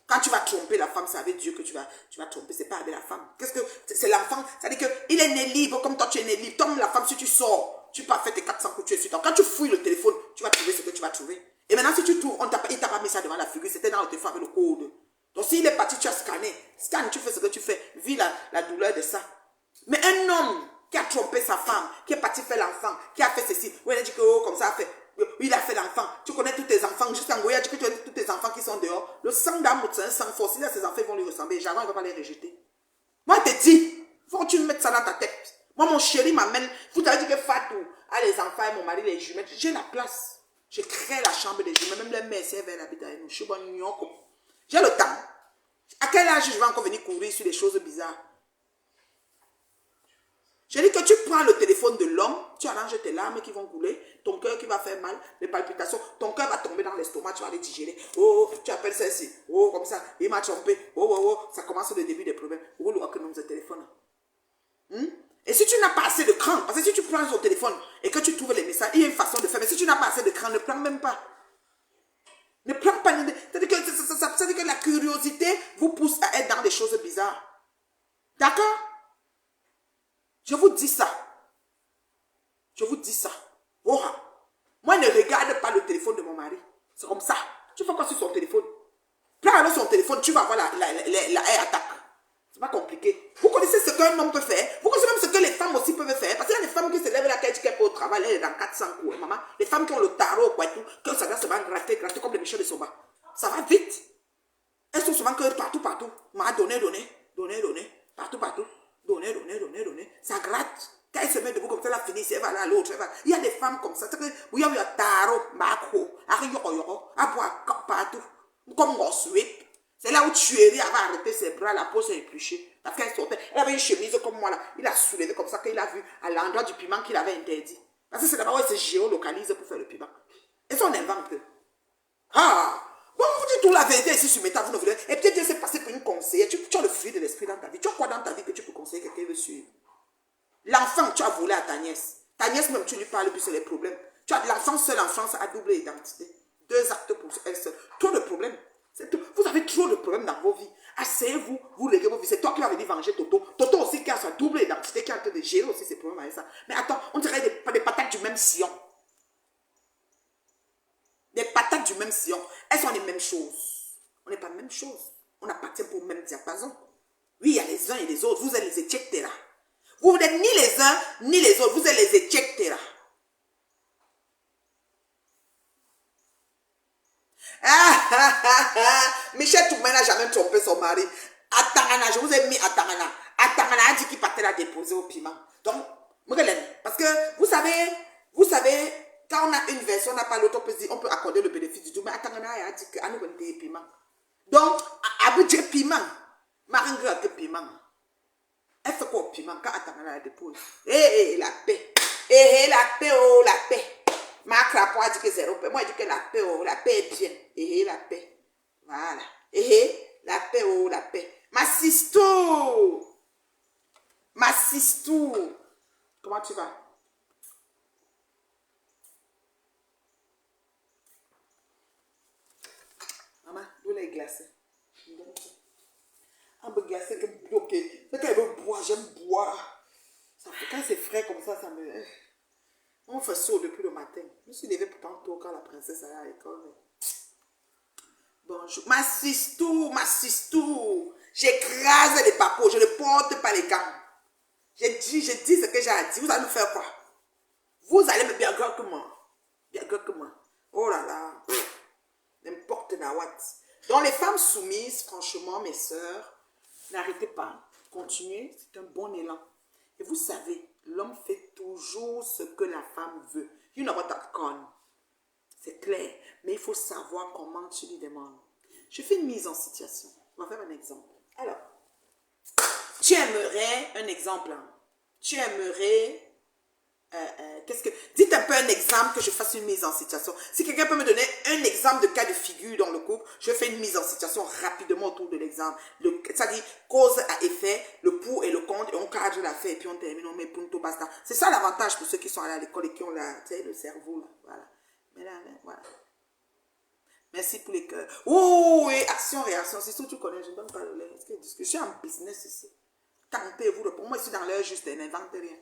quand tu vas tromper la femme, c'est avec Dieu que tu vas tromper. C'est pas avec la femme. Qu'est-ce que c'est l'enfant? Ça veut dire qu'il est né libre comme toi tu es né libre. Comme la femme, si tu sors, tu peux faire tes 400 coups, tu es sur toi. Quand tu fouilles le téléphone, tu vas trouver ce que tu vas trouver. Et maintenant, si tu trouves, il t'a pas mis ça devant la figure, c'était dans le téléphone avec le code. Donc, s'il est parti, tu as scanné. Scanne, tu fais ce que tu fais. Vis la douleur de ça. Mais un homme qui a trompé sa femme, qui est parti faire l'enfant, qui a fait ceci, oui, il a dit que oh, comme ça, il a fait l'enfant. Tu connais tous tes enfants. Jusqu'en Goya, tu connais tous tes enfants qui sont dehors. Le sang d'amour, c'est un sang fort. Si là, ses enfants vont lui ressembler, jamais il ne va pas les rejeter. Moi, je te dis, faut que tu me mettes ça dans ta tête. Moi, mon chéri m'amène. Vous avez dit que Fatou a les enfants et mon mari les jumelles. J'ai la place. Je crée la chambre des jumelles. Même les mères, c'est vers l'habiter avec nous. Je suis bon, j'ai le temps. À quel âge je vais encore venir courir sur des choses bizarres? Je dis que tu prends le téléphone de l'homme, tu arranges tes larmes qui vont couler, ton cœur qui va faire mal, les palpitations, ton cœur va tomber dans l'estomac, tu vas les digérer. Oh, tu appelles ça ici. Oh, comme ça, il m'a trompé. Ça commence le début des problèmes. Oh, le que nous téléphone. Et si tu n'as pas assez de cran, parce que si tu prends ton téléphone et que tu trouves les messages, il y a une façon de faire. Mais si tu n'as pas assez de cran, ne prends même pas. Ne prends pas. C'est-à-dire que la curiosité vous pousse à être dans des choses bizarres. D'accord? Je vous dis ça. Je vous dis ça. Oh. Moi, ne regarde pas le téléphone de mon mari. C'est comme ça. Tu fais quoi sur son téléphone? Prends alors son téléphone, tu vas voir la air attack. C'est pas compliqué. Vous connaissez ce qu'un homme peut faire? Vous connaissez même ce que les femmes aussi peuvent faire? Parce qu'il y a des femmes qui se lèvent la tête, qui peuvent au travail, elles sont dans 400 coups, maman. Les femmes qui ont le tarot, quoi, et tout, que ça va se gratter comme les méchants de Soba. Ça va vite. Elles sont souvent que partout. M'a donné. Partout. Donner. Ça gratte. Quand elle se met debout comme ça, elle a fini, elle va là à l'autre. Il y a des femmes comme ça. Il y a un tarot, macro, à boire partout. Comme on suit. C'est là où Tuerie avait arrêté ses bras, la peau s'est épluchée. Parce qu'elle sortait. Elle avait une chemise comme moi là. Il a soulevé comme ça qu'il a vu à l'endroit du piment qu'il avait interdit. Parce que c'est là-bas où elle se géolocalise pour faire le piment. Et ça, on invente. Ah! Bon, vous dites toute la vérité ici sur Meta, vous ne voulez. Et peut-être Dieu s'est passé pour une conseillère. Tu as le fruit de l'esprit dans ta vie. Tu as quoi dans ta vie que tu peux conseiller quelqu'un qui veut suivre? L'enfant, tu as volé à ta nièce. Ta nièce, même, tu lui parles, puis c'est les problèmes. Tu as l'enfant seul en France à double identité. 2 actes pour elle seule. Trop de problèmes. Vous avez trop de problèmes dans vos vies. Asseyez-vous, vous réglez vos vies. C'est toi qui vas venir venger Toto. Toto aussi qui a sa double identité, qui est en train de gérer aussi ses problèmes avec ça. Mais attends, on dirait des patates du même sillon. Des patates du même sillon. Elles sont les mêmes choses. On n'est pas la même chose. On appartient pour le même diapason. Oui, il y a les uns et les autres. Vous êtes les étiectera. Vous n'êtes ni les uns ni les autres. Vous êtes les étiectera. Michel Toumé n'a jamais trompé son mari. Atangana, je vous ai mis Atangana. Atangana a dit qu'il partait la déposer au piment. Donc, parce que vous savez, quand on a une version, on n'a pas l'autre, on peut accorder le bénéfice du doute. Mais Atangana a dit qu'il nous donne des piments. Donc, Abidje piment. Maringue que piment. Elle fait quoi au piment quand Atangana la dépose? La paix. La paix, oh, la paix. Ma crapaud a dit que 0 paix. Moi, je dis que la paix, oh, la paix est bien. La paix. Voilà. La paix, oh, la paix. Ma sistou. Comment tu vas? Maman, d'où est glacée? Un peu glacé, que bloqué. C'est qu'elle veut boire, j'aime boire. Quand c'est frais comme ça me... On fait saut depuis le matin. Je me suis levée pourtant tôt quand la princesse allait à l'école. Bonjour. Ma sistou. J'écrase les papos. Je ne porte pas les gants. Je dis ce que j'ai à dire. Vous allez nous faire quoi? Vous allez me bien que moi. Bien que moi. Oh là là. N'importe nawat. Donc les femmes soumises, franchement, mes sœurs, n'arrêtez pas. Continuez, c'est un bon élan. Et vous savez, l'homme fait toujours ce que la femme veut. You know what I've gone. C'est clair. Mais il faut savoir comment tu lui demandes. Je fais une mise en situation. On va faire un exemple. Alors, tu aimerais, un exemple, hein, tu aimerais, dites un peu un exemple que je fasse une mise en situation. Si quelqu'un peut me donner un exemple de cas de figure dans le couple, je fais une mise en situation rapidement autour de l'exemple. Ça dit cause à effet, le pour et le contre, et on cadre l'affaire et puis on termine, on met punto basta. C'est ça l'avantage pour ceux qui sont allés à l'école et qui ont le cerveau là, voilà. Mais là, voilà. Merci pour les cœurs. Oh, et action, réaction. C'est ça que tu connais. Je ne donne pas le lait. Je suis en business ici. Tentez-vous. Pour moi, je suis dans l'heure juste. Elle n'invente rien.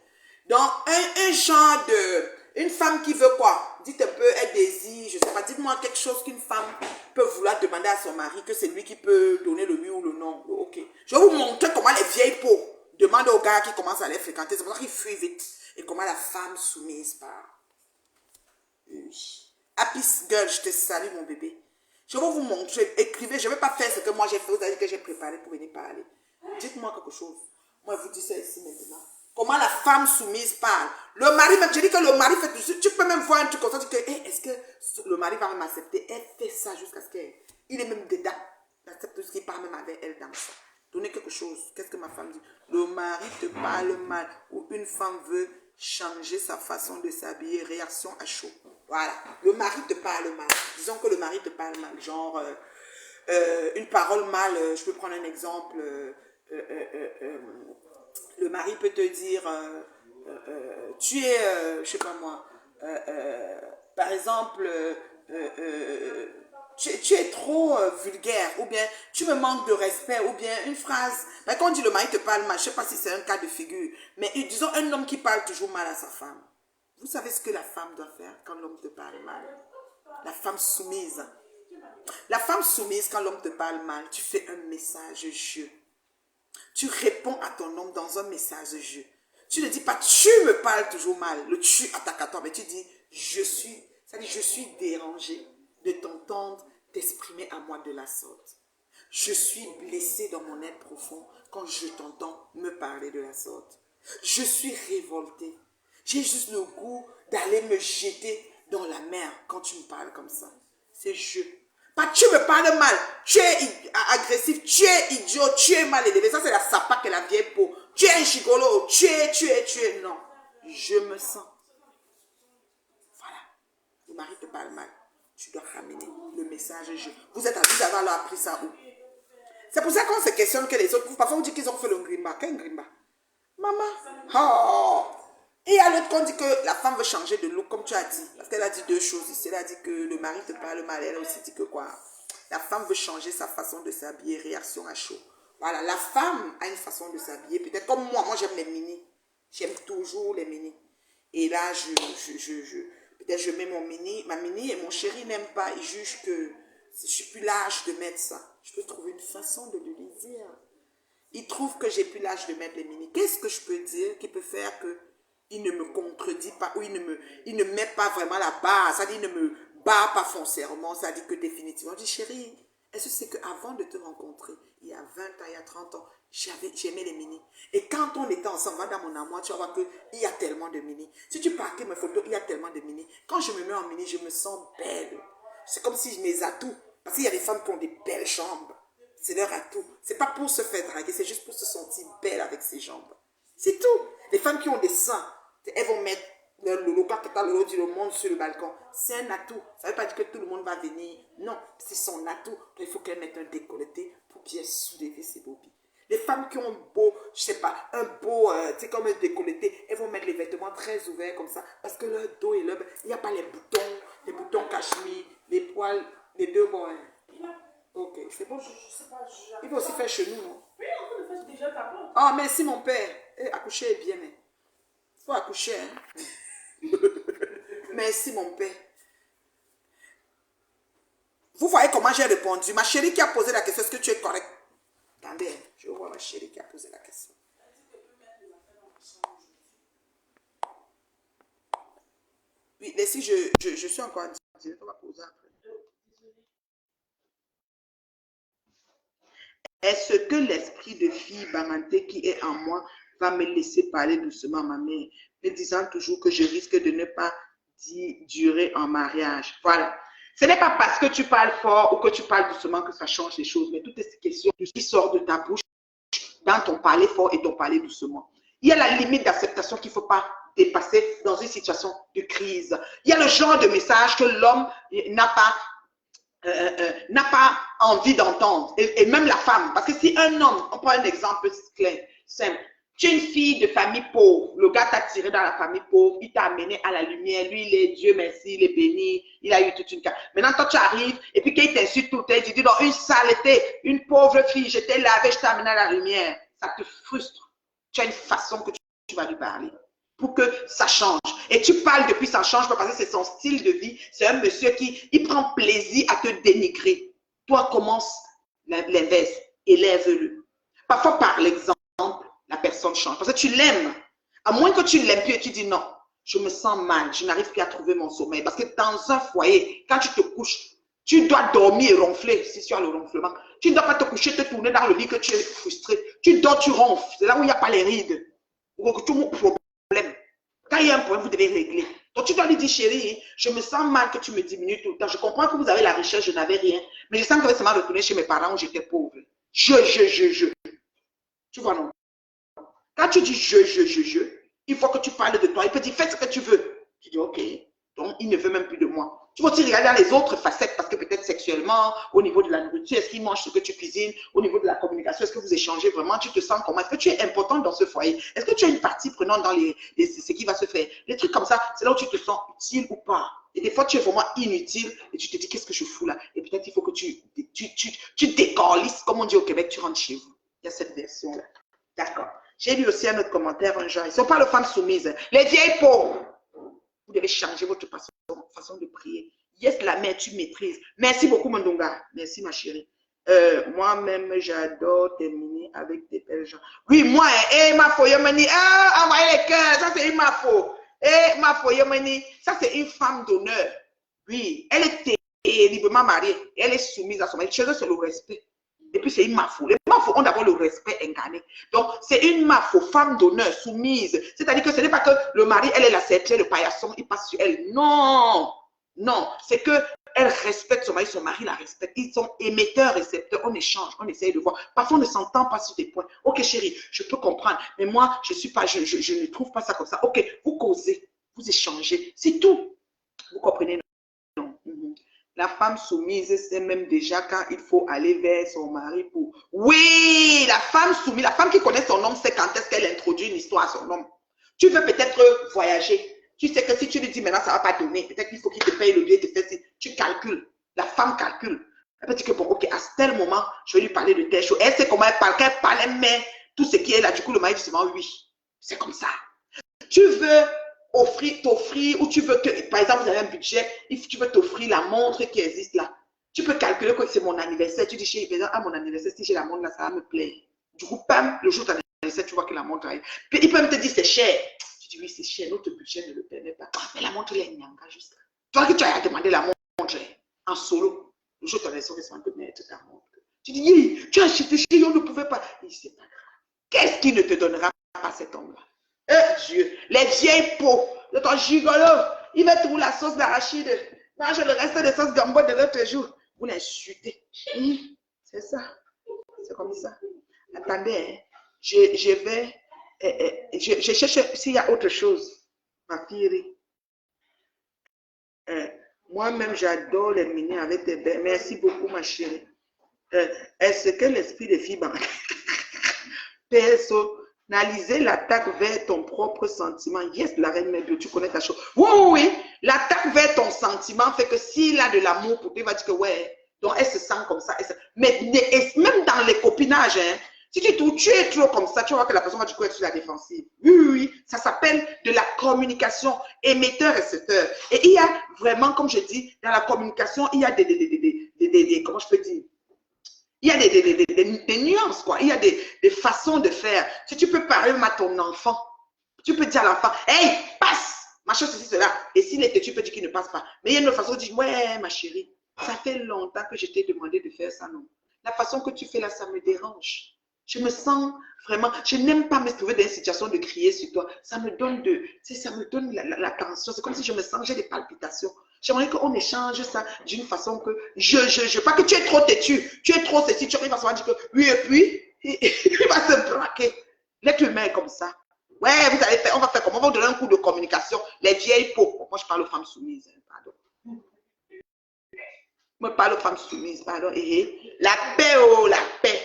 Donc, un genre de... Une femme qui veut quoi? Dites un peu, elle désire, je ne sais pas. Dites-moi quelque chose qu'une femme peut vouloir demander à son mari, que c'est lui qui peut donner le oui ou le non. Ok. Je vais vous montrer comment les vieilles peaux demandent aux gars qui commencent à les fréquenter. C'est pour ça qu'ils fuient vite. Et comment la femme soumise part. Oui. Happy girl, je te salue mon bébé. Je vais vous montrer, écrivez, je ne vais pas faire ce que moi j'ai fait, vous avez dit que j'ai préparé pour venir parler. Dites-moi quelque chose. Moi, je vous dis ça ici maintenant. Comment la femme soumise parle. Le mari, même, je dis que le mari fait tout. Tu peux même voir un truc comme ça, tu dis que, hey, est-ce que le mari va même accepter? Elle fait ça jusqu'à ce qu'il est même dedans. Il accepte tout ce qu'il parle même avec elle dans ça. Donnez quelque chose. Qu'est-ce que ma femme dit? Le mari te parle mal ou une femme veut changer sa façon de s'habiller, réaction à chaud. Voilà. Le mari te parle mal. Disons que le mari te parle mal. Genre, une parole mal. Je peux prendre un exemple. Le mari peut te dire, tu es, je sais pas moi, par exemple, tu es trop vulgaire, ou bien tu me manques de respect, ou bien une phrase. Mais quand on dit le mari te parle mal, je ne sais pas si c'est un cas de figure, mais disons un homme qui parle toujours mal à sa femme. Vous savez ce que la femme doit faire quand l'homme te parle mal? La femme soumise. La femme soumise, quand l'homme te parle mal, tu fais un message je. Tu réponds à ton homme dans un message je. Tu ne dis pas tu me parles toujours mal, le tu attaque à toi, mais tu dis je suis dérangé de t'entendre t'exprimer à moi de la sorte. Je suis blessé dans mon être profond quand je t'entends me parler de la sorte. Je suis révolté. J'ai juste le goût d'aller me jeter dans la mer quand tu me parles comme ça. C'est je. Pas tu me parles mal, tu es agressif, tu es idiot, tu es mal élevé. Ça, c'est la sapa que la vieille peau. Tu es un gigolo, tu es. Non, je me sens. Voilà. Le mari te parle mal. Tu dois ramener le message je. Vous avez alors appris ça où? C'est pour ça qu'on se questionne que les autres, parfois on dit qu'ils ont fait le grimba. Quel grimba? Maman. Oh. Et à l'autre, on dit que la femme veut changer de look, comme tu as dit. Parce qu'elle a dit deux choses ici. Elle a dit que le mari te parle mal. Elle a aussi dit que quoi? La femme veut changer sa façon de s'habiller, réaction à chaud. Voilà, la femme a une façon de s'habiller. Peut-être comme moi j'aime les mini. J'aime toujours les mini. Et là, peut-être je mets ma mini et mon chéri n'aime pas. Il juge que je suis plus large de mettre ça. Je peux trouver une façon de lui dire. Il trouve que j'ai plus l'âge de mettre les mini. Qu'est-ce que je peux dire qui peut faire que il ne me contredit pas ou il ne met pas vraiment la barre, c'est-à-dire il ne me bat pas foncièrement, c'est-à-dire que définitivement, je dis chérie, est-ce que c'est qu'avant de te rencontrer, il y a 20 ans, il y a 30 ans, j'aimais les mini. Et quand on était ensemble, va dans mon amour, tu vas voir qu'il y a tellement de mini. Si tu parques mes photos, il y a tellement de mini. Quand je me mets en mini, je me sens belle. C'est comme si je mes atouts, parce qu'il y a des femmes qui ont des belles jambes. C'est leur atout. C'est pas pour se faire draguer, c'est juste pour se sentir belle avec ses jambes. C'est tout. Les femmes qui ont des seins, elles vont mettre le monde sur le balcon. C'est un atout. Ça ne veut pas dire que tout le monde va venir. Non, c'est son atout. Il faut qu'elle mette un décolleté pour bien soulever ses bobines. Les femmes qui ont un beau, je sais pas, c'est comme un décolleté, elles vont mettre les vêtements très ouverts comme ça, parce que leur dos et leur... Il n'y a pas les boutons cachemire, les poils, les deux bons. Ok, c'est bon. Il faut aussi faire chez nous, non? Oui, on peut le faire déjà d'abord. Ah, merci mon père. Accoucher est bien, mais... Il faut accoucher, hein? Merci mon père. Vous voyez comment j'ai répondu? Ma chérie qui a posé la question, est-ce que tu es correct? Attendez, je vois ma chérie qui a posé la question. merci, je suis encore en direct, on va poser après. Est-ce que l'esprit de fille Bamanté qui est en moi va me laisser parler doucement à ma mère, me disant toujours que je risque de ne pas durer en mariage? Voilà. Ce n'est pas parce que tu parles fort ou que tu parles doucement que ça change les choses, mais toutes ces questions qui sortent de ta bouche dans ton parler fort et ton parler doucement. Il y a la limite d'acceptation qu'il ne faut pas dépasser dans une situation de crise. Il y a le genre de message que l'homme n'a pas envie d'entendre, et même la femme. Parce que si un homme, on prend un exemple clair, simple, tu es une fille de famille pauvre, le gars t'a tiré dans la famille pauvre, il t'a amené à la lumière, lui il est Dieu merci, il est béni, il a eu toute une carte. Maintenant toi tu arrives, et puis quand il t'insulte tout, tu dis non, une saleté, une pauvre fille, je t'ai lavé, je t'ai amené à la lumière. Ça te frustre. Tu as une façon que tu vas lui parler pour que ça change. Et tu parles depuis ça change pas parce que c'est son style de vie. C'est un monsieur qui il prend plaisir à te dénigrer. Toi, commence l'inverse. Élève-le. Parfois, par l'exemple, la personne change. Parce que tu l'aimes. À moins que tu l'aimes plus et tu dis non, je me sens mal, je n'arrive plus à trouver mon sommeil. Parce que dans un foyer, quand tu te couches, tu dois dormir et ronfler, si tu as le ronflement. Tu ne dois pas te coucher, te tourner dans le lit que tu es frustré. Tu dors, tu ronfles. C'est là où il n'y a pas les rides. Tout mon problème. Quand il y a un problème, vous devez régler. Donc tu dois lui dire, chérie, je me sens mal que tu me diminues tout le temps. Je comprends que vous avez la richesse, je n'avais rien. Mais je sens que ça m'a retourné chez mes parents où j'étais pauvre. Je. Tu vois, non? Quand tu dis il faut que tu parles de toi. Il peut dire, fais ce que tu veux. Tu dis, ok. Donc, il ne veut même plus de moi. Tu vas aussi regarder dans les autres facettes, parce que peut-être sexuellement, au niveau de la nourriture, est-ce qu'il mange ce que tu cuisines, au niveau de la communication, est-ce que vous échangez vraiment, tu te sens comment, est-ce que tu es important dans ce foyer, est-ce que tu as une partie prenante dans ce qui va se faire. Les trucs comme ça, c'est là où tu te sens utile ou pas. Et des fois, tu es vraiment inutile et tu te dis, qu'est-ce que je fous là? Et peut-être il faut que tu décorlises, comme on dit au Québec, tu rentres chez vous. Il y a cette version-là. D'accord. J'ai lu aussi un autre commentaire, un genre, ils ne sont pas les femmes soumises. Les vieilles pauvres. Vous devez changer votre façon de prier. Yes, la mère, tu maîtrises. Merci beaucoup, Mandunga. Merci, ma chérie. Moi-même, j'adore terminer avec des belles gens. Oui, moi, ma foyer mani, envoyez les cœurs, ça c'est une ma faux. Ma foyer mani, ça c'est une femme d'honneur. Oui, elle est librement mariée. Elle est soumise à son mari. Chez eux, c'est le respect. Et puis, c'est une mafo. Les mafos ont d'abord le respect incarné. Donc, c'est une mafo, femme d'honneur, soumise. C'est-à-dire que ce n'est pas que le mari, elle est la serpillère, le paillasson, il passe sur elle. Non, non. C'est qu'elle respecte son mari la respecte. Ils sont émetteurs, récepteurs, on échange, on essaye de voir. Parfois, on ne s'entend pas sur des points. Ok, chérie, je peux comprendre. Mais moi, je ne trouve pas ça comme ça. Ok, vous causez, vous échangez. C'est tout. Vous comprenez? La femme soumise sait même déjà quand il faut aller vers son mari pour... Oui, la femme soumise, la femme qui connaît son homme sait quand est-ce qu'elle introduit une histoire à son homme. Tu veux peut-être voyager. Tu sais que si tu lui dis maintenant, ça ne va pas donner. Peut-être qu'il faut qu'il te paye le billet. Tu calcules. La femme calcule. Elle peut dire que bon, ok, à tel moment, je vais lui parler de telle chose. Elle sait comment elle parle. Quand elle parle, elle met tout ce qui est là. Du coup, le mari dit seulement oui. C'est comme ça. Tu veux t'offrir, ou tu veux que, par exemple, vous avez un budget, tu veux t'offrir la montre qui existe là. Tu peux calculer que c'est mon anniversaire. Tu dis, chez mon anniversaire, si j'ai la montre là, ça va me plaire. Du coup, pam, le jour de ton anniversaire, tu vois que la montre arrive. Puis, il peut même te dire, c'est cher. Tu dis, oui, c'est cher, notre budget ne le permet pas. Mais la montre, elle est nyanga juste. Toi que tu as demandé la montre en solo, le jour de ton anniversaire, c'est un peu mettre ta montre. Tu dis, oui, tu as acheté chez on ne pouvait pas. Il dit, c'est pas grave. Qu'est-ce qui ne te donnera pas cet homme-là? Dieu, les vieilles peaux de ton gigolo, il met tout la sauce d'arachide, mange le reste de sauce gombo de l'autre jour. Vous l'insultez. C'est ça. C'est comme ça. Attendez, hein. Je cherche s'il y a autre chose. Ma fille. Moi-même, j'adore les mini avec tes belles. Merci beaucoup, ma chérie. Est-ce que l'esprit de fille personnaliser l'attaque vers ton propre sentiment? Yes, la reine Mère, tu connais ta chose. Oui. L'attaque vers ton sentiment fait que s'il a de l'amour pour toi, il va dire que ouais, donc elle se sent comme ça. Mais même dans les copinages, hein, si tu es trop comme ça, tu vois que la personne va du coup être sur la défensive. Oui, ça s'appelle de la communication émetteur-récepteur. Et il y a vraiment, comme je dis, dans la communication, il y a des comment je peux dire? Il y a des nuances, quoi. Il y a des façons de faire. Si tu peux parler même à ton enfant, tu peux dire à l'enfant, hey, passe, machin, ceci, cela. Et s'il est têtu, tu peux dire qu'il ne passe pas. Mais il y a une autre façon de dire, ouais, ma chérie, ça fait longtemps que je t'ai demandé de faire ça, non. La façon que tu fais là, ça me dérange. Je me sens vraiment, je n'aime pas me trouver dans une situation de crier sur toi. Ça me donne ça me donne la tension. C'est comme si je me sens, j'ai des palpitations. J'aimerais qu'on échange ça d'une façon que pas que tu es trop têtu, tu es trop ceci, tu arrives à se dire que oui, et puis, il va se braquer. L'être humain est comme ça. Ouais, vous allez faire, on va faire comment? On va vous donner un coup de communication. Les vieilles peaux. Moi, je parle aux femmes soumises, pardon. Moi, je parle aux femmes soumises, pardon. La paix, oh, la paix.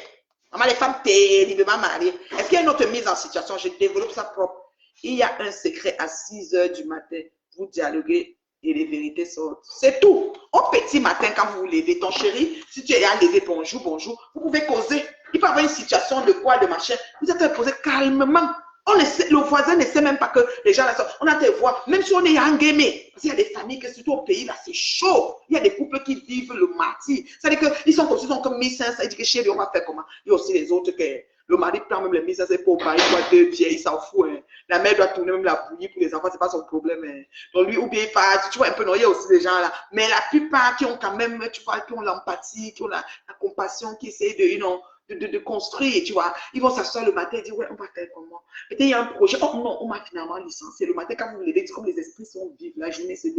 Maman, les femmes terriblement mariées. Est-ce qu'il y a une autre mise en situation? Je développe ça propre. Il y a un secret à 6 h du matin. Vous dialoguez et les vérités sortent. C'est tout. Au petit matin, quand vous vous levez, ton chéri, si tu es à lever, bonjour, bonjour, vous pouvez causer. Il peut y avoir une situation de quoi, de machin. Vous êtes posé calmement. Le voisin ne sait même pas que les gens là sont. On a des voix, même si on est engamé. Parce qu'il y a des familles que, surtout au pays là, c'est chaud. Il y a des couples qui vivent le martyr. C'est-à-dire qu'ils sont comme, ils sont comme 1500. Ils disent que chérie, on va faire comment? Il y a aussi les autres que le mari prend même les 1500 pour payer, il doit 2 pieds, il s'en fout. Hein. La mère doit tourner même la bouillie pour les enfants, c'est pas son problème. Hein. Donc lui, ou bien il part, tu vois un peu, non, il y a aussi des gens là. Mais la plupart qui ont quand même, tu vois, qui ont l'empathie, qui ont la compassion, qui essayent de construire, tu vois. Ils vont s'asseoir le matin et dire, ouais, on va faire comment? Peut-être il y a un projet, oh non, on m'a finalement licencié. Le matin, quand vous vous levez, comme les esprits sont vifs, la journée se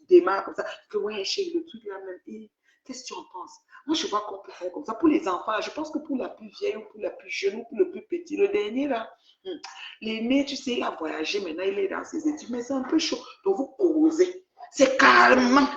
démarre comme ça. Que ouais, chérie, le truc là même, qu'est-ce que tu en penses? Moi, je vois qu'on peut faire comme ça. Pour les enfants, je pense que pour la plus vieille ou pour la plus jeune ou pour le plus petit, le dernier là, l'aîné, tu sais, il a voyagé, maintenant il est dans ses études, mais c'est un peu chaud. Donc vous causez. C'est calmement.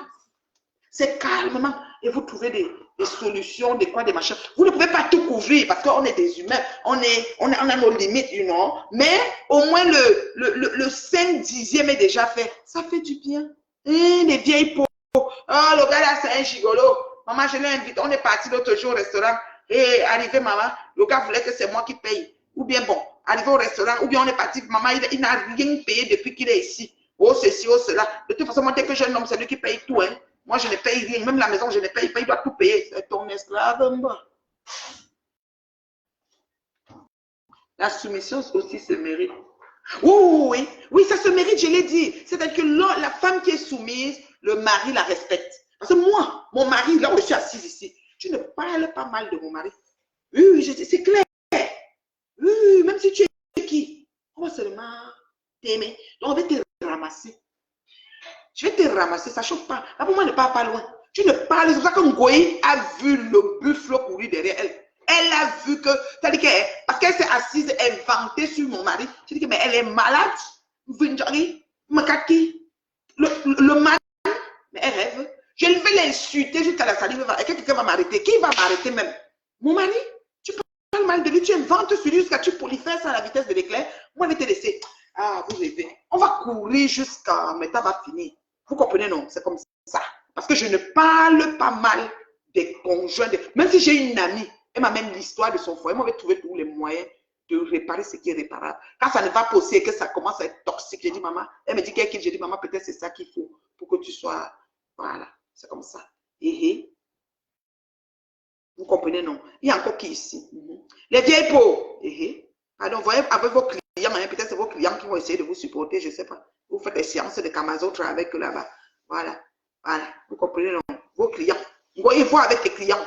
C'est calmement. Et vous trouvez des solutions, des quoi, des machins. Vous ne pouvez pas tout couvrir parce qu'on est des humains. On a nos limites, you know. Mais au moins le 5/10 est déjà fait. Ça fait du bien. Les vieilles peaux. Oh, le gars là, c'est un gigolo. Maman, je l'ai invité. On est parti l'autre jour au restaurant. Et arrivé, maman, le gars voulait que c'est moi qui paye. Ou bien, bon, arrivé au restaurant, ou bien on est parti. Maman, il n'a rien payé depuis qu'il est ici. Oh, ceci, oh, cela. De toute façon, moi, dès que j'ai un homme, c'est lui qui paye tout, hein. Moi, je ne paye rien. Même la maison, je ne paye pas. Il doit tout payer. C'est ton esclave. La soumission aussi se mérite. Oui, oui, ça se mérite, je l'ai dit. C'est-à-dire que la femme qui est soumise, le mari la respecte. Parce que moi, mon mari, là où je suis assise ici, je ne parle pas mal de mon mari. Oui, c'est clair. Oui, même si tu es qui, on va seulement t'aimer. Donc, on va te ramasser. Je vais te ramasser, ça ne chauffe pas. Là, pour moi, ne parle pas loin. Tu ne parles, c'est pour ça que Ngoï a vu le buffle courir derrière elle. Elle a vu que, c'est-à-dire que, parce qu'elle s'est assise, inventée sur mon mari. Je dis que, mais elle est malade. Le mal, mais elle rêve. Je vais l'insulter jusqu'à la salive. Et quelqu'un va m'arrêter. Qui va m'arrêter même? Mon mari? Tu parles mal de lui, tu inventes sur lui jusqu'à tu prolifères ça à la vitesse de l'éclair. Moi, je vais te laisser. Ah, vous rêvez. On va courir jusqu'à, mais ça va finir. Vous comprenez, non? C'est comme ça. Parce que je ne parle pas mal des conjoints. Même si j'ai une amie, elle m'a même l'histoire de son foyer, moi, je vais trouver tous les moyens de réparer ce qui est réparable. Quand ça ne va pas aussi et que ça commence à être toxique, j'ai dit, maman, elle me dit qu'elle quitte, j'ai dit, maman, peut-être c'est ça qu'il faut pour que tu sois. Voilà, c'est comme ça. Vous comprenez, non? Il y a encore qui ici? Les vieilles peaux. Pardon, vous voyez, avec vos clients, peut-être c'est vos clients qui vont essayer de vous supporter, je ne sais pas. Vous faites des séances de Kamazotra avec eux là-bas. Voilà. Voilà. Vous comprenez, non? Vos clients. Ils voient avec tes clients.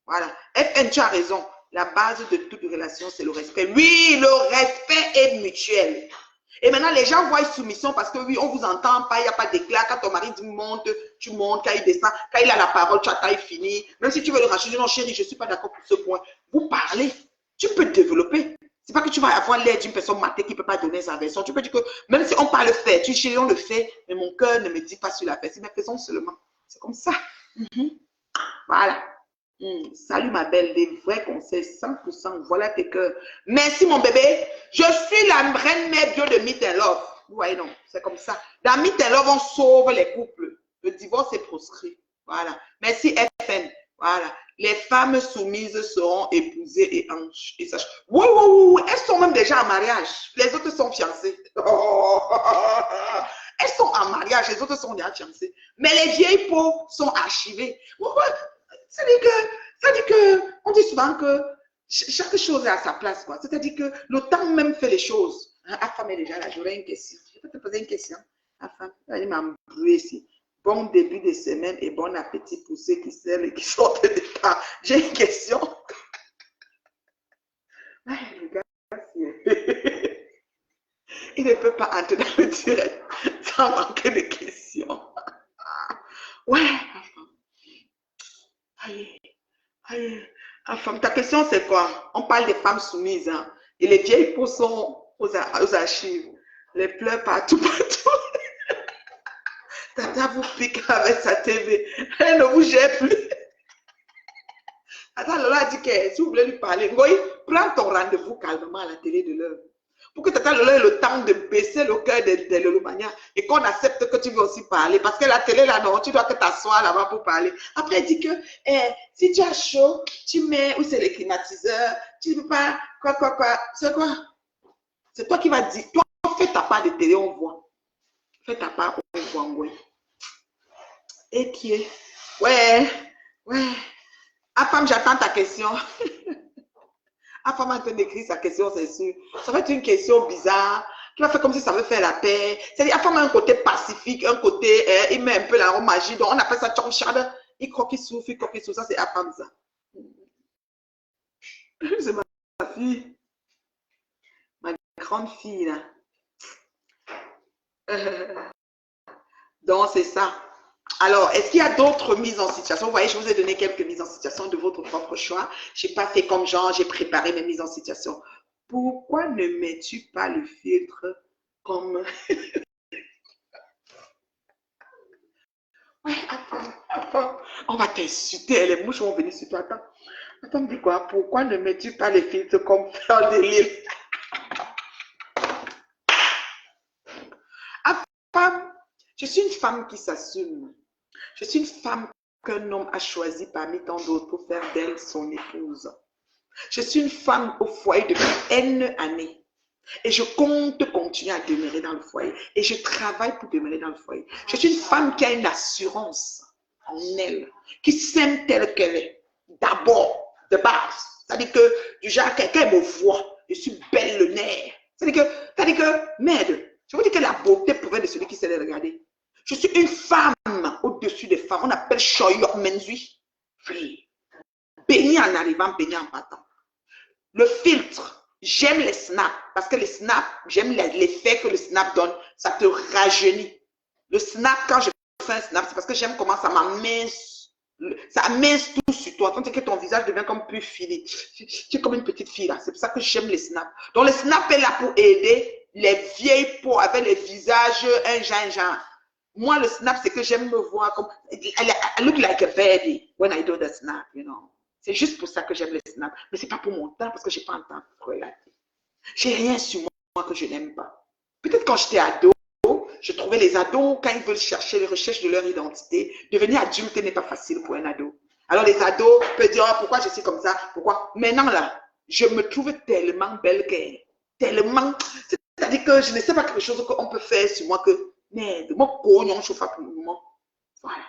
Voilà. FN, tu as raison. La base de toute relation, c'est le respect. Oui, le respect est mutuel. Et maintenant, les gens voient une soumission parce que oui, on ne vous entend pas, il n'y a pas d'éclat. Quand ton mari dit monte, tu montes. Quand il descend, quand il a la parole, tu attends, il finit. Même si tu veux le racheter, non chérie, je ne suis pas d'accord pour ce point. Vous parlez. Tu peux développer. C'est pas que tu vas avoir l'aide d'une personne matée qui ne peut pas donner sa version. Tu peux dire que même si on parle fait, tu chérie, on le fait, mais mon cœur ne me dit pas sur la fesse. Mais faisons seulement. C'est comme ça. Voilà. Salut ma belle, des vrais conseils, 100%. Voilà tes cœurs. Merci mon bébé. Je suis la reine mère bio de Meet and Love. Vous voyez, non, c'est comme ça. Dans Meet and Love, on sauve les couples. Le divorce est proscrit. Voilà. Merci FN. Voilà. Les femmes soumises seront épousées et sachent. Oui, oui, oui, oui. Elles sont même déjà en mariage. Les autres sont fiancées. Oh. Elles sont en mariage, les autres sont déjà fiancées. Mais les vieilles peaux sont archivées. C'est-à-dire que, on dit souvent que chaque chose est à sa place, quoi. C'est-à-dire que le temps même fait les choses. Ah, femme est déjà là, j'aurais une question. Je peux te poser une question. Enfin, elle m'a embrouillé ici. Bon début de semaine et bon appétit pour ceux qui servent et qui sortent de départ. J'ai une question. Le gars, il ne peut pas entrer dans le direct sans manquer de questions. Ouais. Aïe, aïe. Enfin, ta question, c'est quoi? On parle des femmes soumises. Hein, et les vieilles peaux sont aux archives. Les pleurs partout, partout. Tata vous pique avec sa TV. Elle ne vous gère plus. Attends, Lola a dit que si vous voulez lui parler, Ngoï, prends ton rendez-vous calmement à la télé de l'heure. Pour que Tata Lola ait le temps de baisser le cœur de Lolomania et qu'on accepte que tu veux aussi parler. Parce que la télé, là, non, tu dois que t'asseoir là-bas pour parler. Après, elle dit que si tu as chaud, tu mets, où c'est le climatiseur, tu ne peux pas, quoi. C'est quoi? C'est toi qui vas dire. Toi, fais ta part de télé, on voit. Fais ta part, on voit, Ngoï. Et qui est? Ouais. Ah, femme, j'attends ta question. Ah, femme, en train d'écrire sa question, c'est sûr. Ça va être une question bizarre, qui va faire comme si ça veut faire la paix. C'est-à-dire, femme a un côté pacifique, un côté, il met un peu la magie, donc on appelle ça chomchad. Il croque, il souffle, ça c'est à femme, ça. C'est ma fille. Ma grande fille, là. Donc, c'est ça. Alors, est-ce qu'il y a d'autres mises en situation? Vous voyez, je vous ai donné quelques mises en situation de votre propre choix. Je n'ai pas fait comme genre, j'ai préparé mes mises en situation. Pourquoi ne mets-tu pas le filtre comme... Ouais, attends. On va t'insulter, les mouches vont venir sur toi. Attends, me dis quoi? Pourquoi ne mets-tu pas le filtre comme Fleur de Lille? Je suis une femme qui s'assume. Je suis une femme qu'un homme a choisi parmi tant d'autres pour faire d'elle son épouse. Je suis une femme au foyer depuis N années. Et je compte continuer à demeurer dans le foyer. Et je travaille pour demeurer dans le foyer. Je suis une femme qui a une assurance en elle, qui s'aime telle qu'elle est. D'abord, de base. C'est-à-dire que, du genre, quelqu'un me voit, je suis belle le nerf. C'est-à-dire que, merde, je vous dis que la beauté provient de celui qui sait les regarder. Je suis une femme au-dessus des femmes. On appelle Shoyok Menzui. Béni en arrivant, béni en partant. Le filtre, j'aime les snaps. Parce que les snaps, j'aime l'effet que le snap donne. Ça te rajeunit. Le snap, quand je fais un snap, c'est parce que j'aime comment ça m'amince. Ça amince tout sur toi. Tandis que ton visage devient comme plus fini. Tu es comme une petite fille là. C'est pour ça que j'aime les snaps. Donc, le snap est là pour aider les vieilles peaux avec les visages un genre. Moi, le snap, c'est que j'aime me voir comme... I look like a baby when I do the snap, you know. C'est juste pour ça que j'aime les snaps. Mais ce n'est pas pour mon temps, parce que je n'ai pas un temps pour regarder. J'ai rien sur moi que je n'aime pas. Peut-être quand j'étais ado, je trouvais les ados, quand ils veulent chercher les recherches de leur identité, devenir adulte n'est pas facile pour un ado. Alors les ados peuvent dire, oh, pourquoi je suis comme ça? Pourquoi? Maintenant là, je me trouve tellement belle qu'elle. Tellement... C'est-à-dire que je ne sais pas quelque chose qu'on peut faire sur moi que... Mais de mon cognon, je fais pour le moment. Voilà.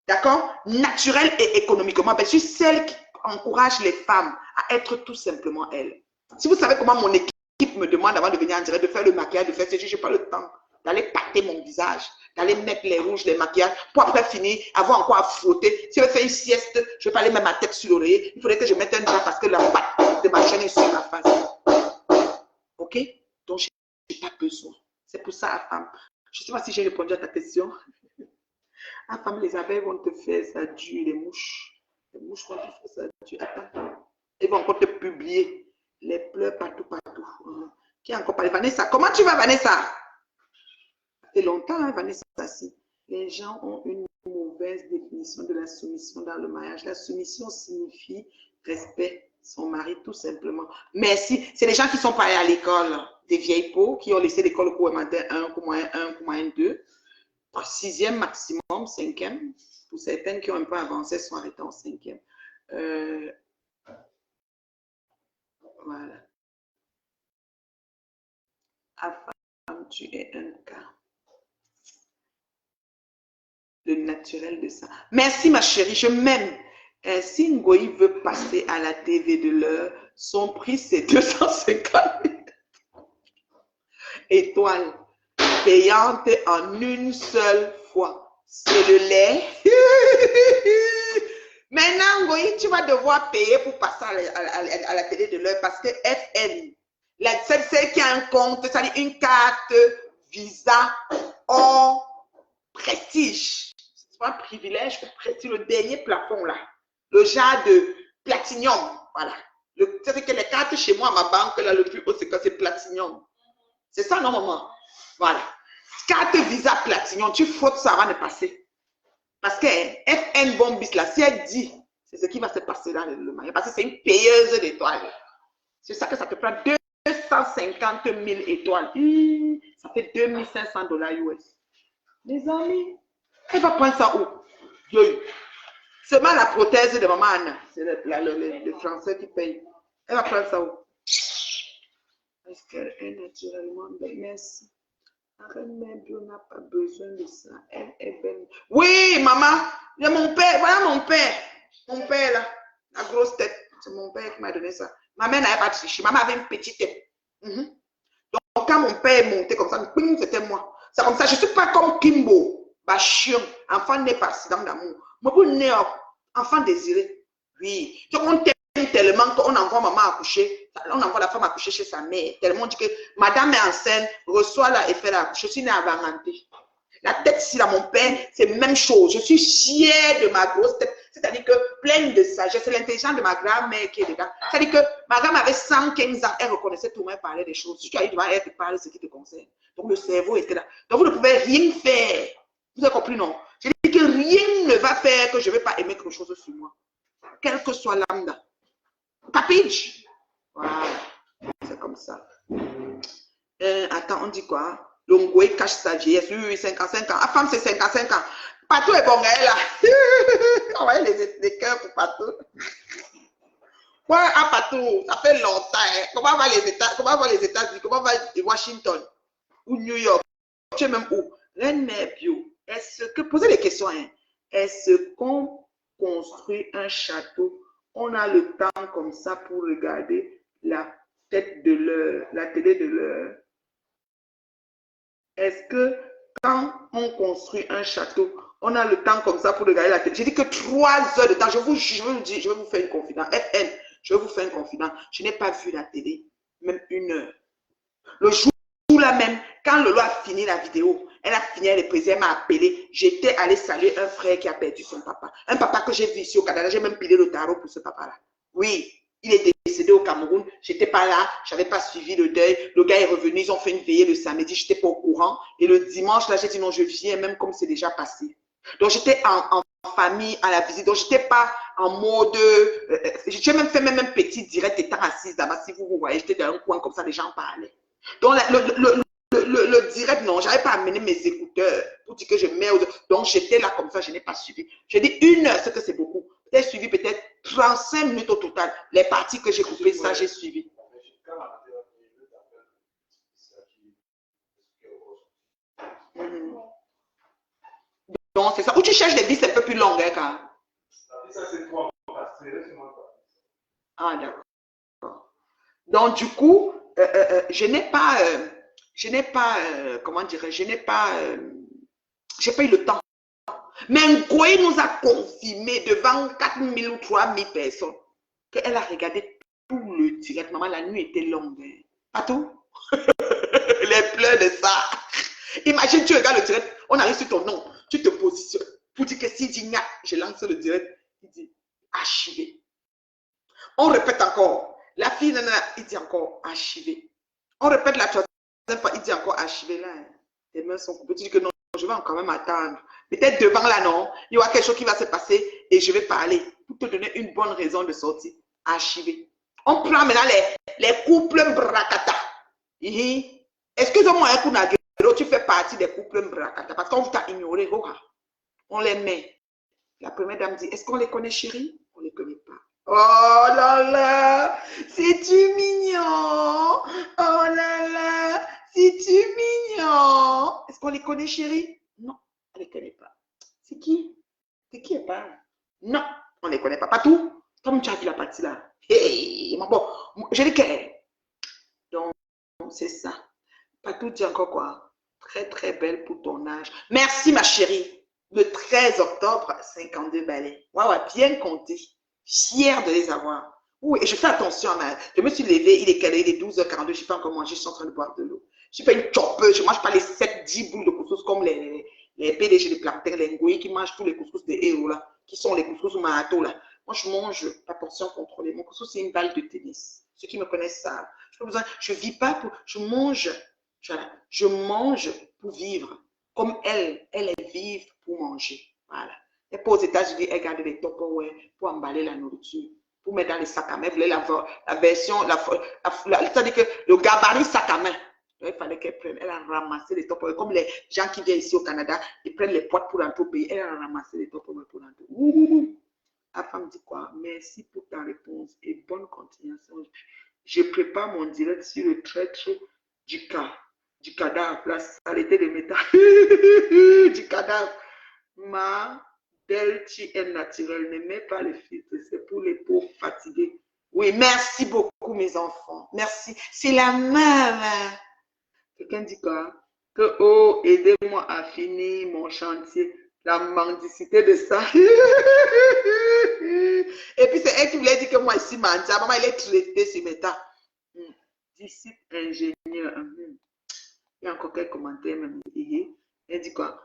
D'accord? Naturel et économiquement. Je suis celle qui encourage les femmes à être tout simplement elles. Si vous savez comment mon équipe me demande avant de venir en direct, de faire le maquillage, de faire ce que je n'ai pas le temps d'aller pâter mon visage, d'aller mettre les rouges, les maquillages, pour après finir, avoir encore à frotter. Si je fais une sieste, je ne vais pas aller mettre ma tête sur l'oreiller. Il faudrait que je mette un drap parce que la patte de ma chaîne est sur ma face. Ok? Donc, je n'ai pas besoin. C'est pour ça, la femme. Je ne sais pas si j'ai répondu à ta question. Ah, femme, les abeilles vont te faire ça dur, les mouches. Les mouches vont te faire ça dur. Attends. Ils vont encore te publier les pleurs partout. Qui a encore parlé? Vanessa, comment tu vas, Vanessa? Ça fait longtemps, hein, Vanessa, si. Les gens ont une mauvaise définition de la soumission dans le mariage. La soumission signifie respect son mari, tout simplement. Merci. C'est les gens qui sont pas allés à l'école, des vieilles peaux, qui ont laissé l'école au cours matin 1, cours moyen 1, cours moyen 2. 6e maximum, 5e. Pour certaines qui ont un peu avancé, sont arrêtées en 5e. Voilà. Ah, femme, tu es un cas. Le naturel de ça. Merci, ma chérie, je m'aime. Si Ngoï veut passer à la TV de l'heure, son prix, c'est 250 000 étoiles. payante en une seule fois. C'est le lait. Maintenant, Goï, tu vas devoir payer pour passer à la télé de l'heure parce que FN, celle qui a un compte, c'est-à-dire une carte Visa hors prestige. C'est pas un privilège, c'est le dernier plafond là. Le genre de platinium. Voilà. C'est que les cartes chez moi, ma banque, là, le plus haut, c'est que c'est platinium. C'est ça, non, maman? Voilà. Carte Visa platinium, tu frottes, ça va ne passer. Parce que FN Bombis, là, si elle dit, c'est ce qui va se passer dans le maillot. Parce que c'est une payeuse d'étoiles. C'est ça que ça te prend 250 000 étoiles. Ça fait 2500 $ US. Les amis, elle va prendre ça où? Seulement la prothèse de maman Anna. C'est le Français qui paye. Elle va prendre ça où? Est-ce qu'elle est naturellement belle? Merci. Arrête-moi, on n'a pas besoin de ça. Elle est belle. Oui, maman. Il y a mon père. Voilà mon père. Mon père, là. La grosse tête. C'est mon père qui m'a donné ça. Ma mère n'avait pas triché. Maman avait une petite tête. Donc, quand mon père est monté comme ça, c'était moi. C'est comme ça. Je ne suis pas comme Kimbo. Bachion. Enfant né par accident d'amour. Moi, né enfant désiré. Oui. Donc, on t'aime tellement qu'on envoie maman accoucher. On envoie la femme accoucher chez sa mère. Tellement on dit que madame est enceinte, reçoit là et fait la accoucher. Je suis née à Vanganté. La tête ici, là, mon père, c'est la même chose. Je suis fière de ma grosse tête. C'est-à-dire que pleine de sagesse. C'est l'intelligence de ma grand-mère qui est dedans. C'est-à-dire que ma grand-mère avait 115 ans. Elle reconnaissait tout le monde parler des choses. Si tu as eu devant elle, te parler ce qui te concerne. Donc le cerveau était là. Donc vous ne pouvez rien faire. Vous avez compris, non? Je dis que rien ne va faire que je ne vais pas aimer quelque chose sur moi. Quel que soit l'âme. Papige. Voilà. C'est comme ça. Attends, on dit quoi? L'ongoué cache sa vieillesse. Oui, 55 ans. La femme, c'est 55 ans. Patou est bon, elle là. On va les cœurs pour Patou. Ouais, à Patou, ça fait longtemps. Hein. Comment va les États-Unis? Comment va Washington? Ou New York? Tu es même où? Reine Mère Bio. Est-ce que, posez des questions, hein. Est-ce qu'on construit un château? On a le temps comme ça pour regarder la tête de l'heure, la télé de l'heure. Est-ce que quand on construit un château, on a le temps comme ça pour regarder la télé? J'ai dit que 3 heures de temps. Je vais vous faire une confidence. FN, je vais vous faire une confidence. Je n'ai pas vu la télé, même 1 heure. Le jour là même, quand Lolo a fini la vidéo, elle a fini, elle est présente, elle m'a appelé. J'étais allé saluer un frère qui a perdu son papa. Un papa que j'ai vu ici au Canada. J'ai même pilé le tarot pour ce papa-là. Oui, il est décédé au Cameroun. Je n'étais pas là. Je n'avais pas suivi le deuil. Le gars est revenu. Ils ont fait une veillée le samedi. Je n'étais pas au courant. Et le dimanche, là, j'ai dit non, je viens même comme c'est déjà passé. Donc, j'étais en famille à la visite. Donc, je n'étais pas en mode... j'ai même fait même un petit direct étant assise là-bas. Si vous voyez, j'étais dans un coin comme ça, les gens parlaient. Donc, le direct, non, je n'avais pas amené mes écouteurs pour dire que je mets... Donc, j'étais là comme ça, je n'ai pas suivi. J'ai dit 1 heure, c'est que c'est beaucoup. Peut-être suivi peut-être 35 minutes au total. Les parties que j'ai coupées, ça, j'ai suivi. Donc, c'est ça. Ou tu cherches des vis un peu plus longues, hein, quand... Ah, d'accord. Donc, du coup, je n'ai pas, comment dirais-je, j'ai pas eu le temps. Mais Ngoé nous a confirmé devant 4 000 ou 3 000 personnes qu'elle a regardé tout le direct. Maman, la nuit était longue. Hein. Pas tout. Les pleurs de ça. Imagine, tu regardes le direct, on arrive sur ton nom, tu te positionnes pour dire que s'il dit nya, je lance le direct, il dit archivé. On répète encore. La fille, nana, il dit encore archivé. On répète la troisième fois, il dit encore archivé. Là, tes mains sont coupées. Tu dis que non, je vais quand même attendre. Peut-être devant là, non, il y aura quelque chose qui va se passer et je vais parler pour te donner une bonne raison de sortir. Archivé. On prend maintenant les couples bracata. Excuse-moi, tu fais partie des couples bracata parce qu'on t'a ignoré. On les met. La première dame dit, est-ce qu'on les connaît, chérie? On ne les connaît pas. Oh là là, c'est-tu mignon? Oh là là, c'est-tu mignon? Est-ce qu'on les connaît, chérie? Non, on ne les connaît pas. C'est qui? C'est qui elle parle? Non, on ne les connaît pas. Pas tout. Comme tu as vu la partie là. Hey, bon, je dis que... Donc, c'est ça. Pas tout dit encore quoi? Très, très belle pour ton âge. Merci, ma chérie. Le 13 octobre, 52 balais. Waouh, bien compté. Fière de les avoir. Oui, et je fais attention. Je me suis levée, il est quelle heure? Il est 12h42, je n'ai pas encore mangé, je suis en train de boire de l'eau. Je ne suis pas une choppeuse, je ne mange pas les 7-10 boules de couscous comme les PDG de plantains, les ngouilles qui mangent tous les couscous des héros là, qui sont les couscous marato là. Moi, je mange par portion contrôlée. Mon couscous, c'est une balle de tennis. Ceux qui me connaissent savent. Je ne vis pas pour. Je mange pour vivre. Comme elles vivent pour manger. Voilà. Et pas aux États-Unis, elles gardent les Tupperware pour emballer la nourriture, pour mettre dans les sacs à main. Vous voulez la version, c'est-à-dire que le gabarit sac à main. Donc, il fallait qu'elle prenne. Elle a ramassé les Tupperware. Comme les gens qui viennent ici au Canada, ils prennent les potes pour rentrer au pays. Elle a ramassé les Tupperware pour rentrer. La femme dit quoi? Merci pour ta réponse et bonne continuation. Je prépare mon direct sur le traître du cadavre, la saleté des métal du cadavre. Ma belle, tu es naturelle, ne mets pas le filtre, c'est pour les pauvres fatigués. Oui, merci beaucoup mes enfants, merci. C'est la même. Quelqu'un dit quoi? Que, oh, aidez-moi à finir mon chantier. La mendicité de ça. Et puis c'est elle qui voulait dire que moi ici, mendiant, maman, elle est traitée sur mes tas. Disciple ingénieur. Il y a encore quelques commentaires même. Elle dit quoi?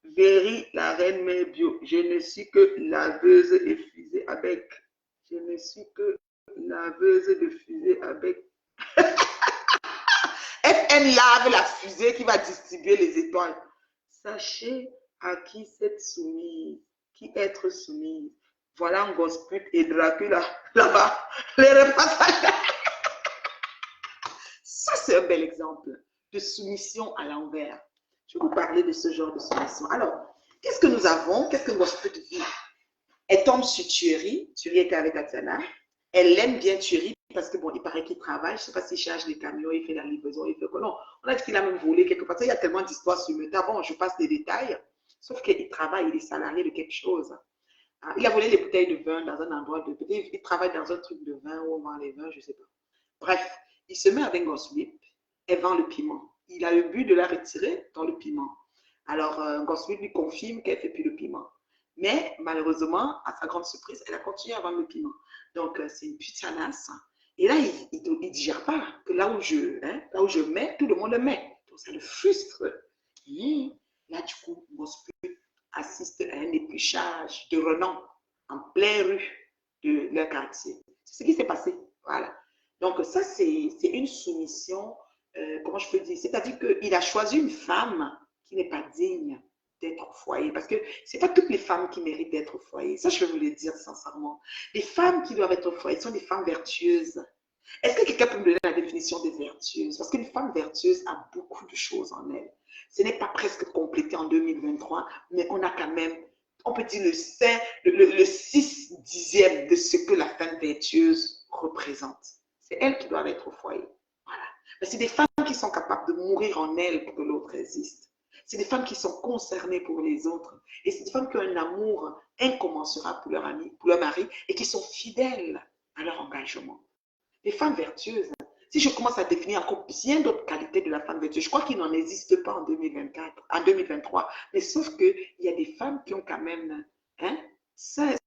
Véry, la reine mère bio. Je ne suis que laveuse et fusée avec. Je ne suis que laveuse de fusée avec. FN lave la fusée qui va distribuer les étoiles. Sachez à qui cette soumise, qui être soumise. Voilà un gospel et Dracula là-bas. Les repassages. Ça, c'est un bel exemple de soumission à l'envers. Je vais vous parler de ce genre de soumission. Alors, qu'est-ce que nous avons? Qu'est-ce que gospel vit? Elle tombe sur Thury. Thury était avec Tatiana. Elle aime bien Thury parce que bon, il paraît qu'il travaille. Je ne sais pas s'il charge des camions, il fait la livraison, il fait quoi. Non, on a dit qu'il a même volé quelque part. Il y a tellement d'histoires sur le tas. Bon, je passe des détails. Sauf qu'il travaille, il est salarié de quelque chose. Il a volé les bouteilles de vin dans un endroit de. Peut-être il travaille dans un truc de vin où on vend les vins, je ne sais pas. Bref, il se met avec Gossip. Elle vend le piment. Il a le but de la retirer dans le piment. Alors, Gossip lui confirme qu'elle ne fait plus le piment. Mais malheureusement, à sa grande surprise, elle a continué à vendre le piment. Donc, c'est une putanasse. Et là, il ne digère pas que là où je mets, tout le monde le met. Donc, ça le frustre. Et là, du coup, Gospel assiste à un épluchage de renom en pleine rue de leur quartier. C'est ce qui s'est passé. Voilà. Donc, ça, c'est une soumission, comment je peux dire? C'est-à-dire qu'il a choisi une femme qui n'est pas digne d'être au foyer. Parce que ce n'est pas toutes les femmes qui méritent d'être au foyer. Ça, je vais vous le dire sincèrement. Les femmes qui doivent être au foyer sont des femmes vertueuses. Est-ce que quelqu'un peut me donner la définition de vertueuse? Parce qu'une femme vertueuse a beaucoup de choses en elle. Ce n'est pas presque complété en 2023, mais on a quand même, on peut dire le 6 dixième de ce que la femme vertueuse représente. C'est elle qui doit être au foyer. Voilà. Mais c'est des femmes qui sont capables de mourir en elles pour que l'autre existe. C'est des femmes qui sont concernées pour les autres. Et c'est des femmes qui ont un amour incommensurable pour leur ami, pour leur mari, et qui sont fidèles à leur engagement. Les femmes vertueuses, si je commence à définir encore bien d'autres qualités de la femme vertueuse, je crois qu'il n'en existe pas en 2024, en 2023. Mais sauf qu'il y a des femmes qui ont quand même, c'est-à-dire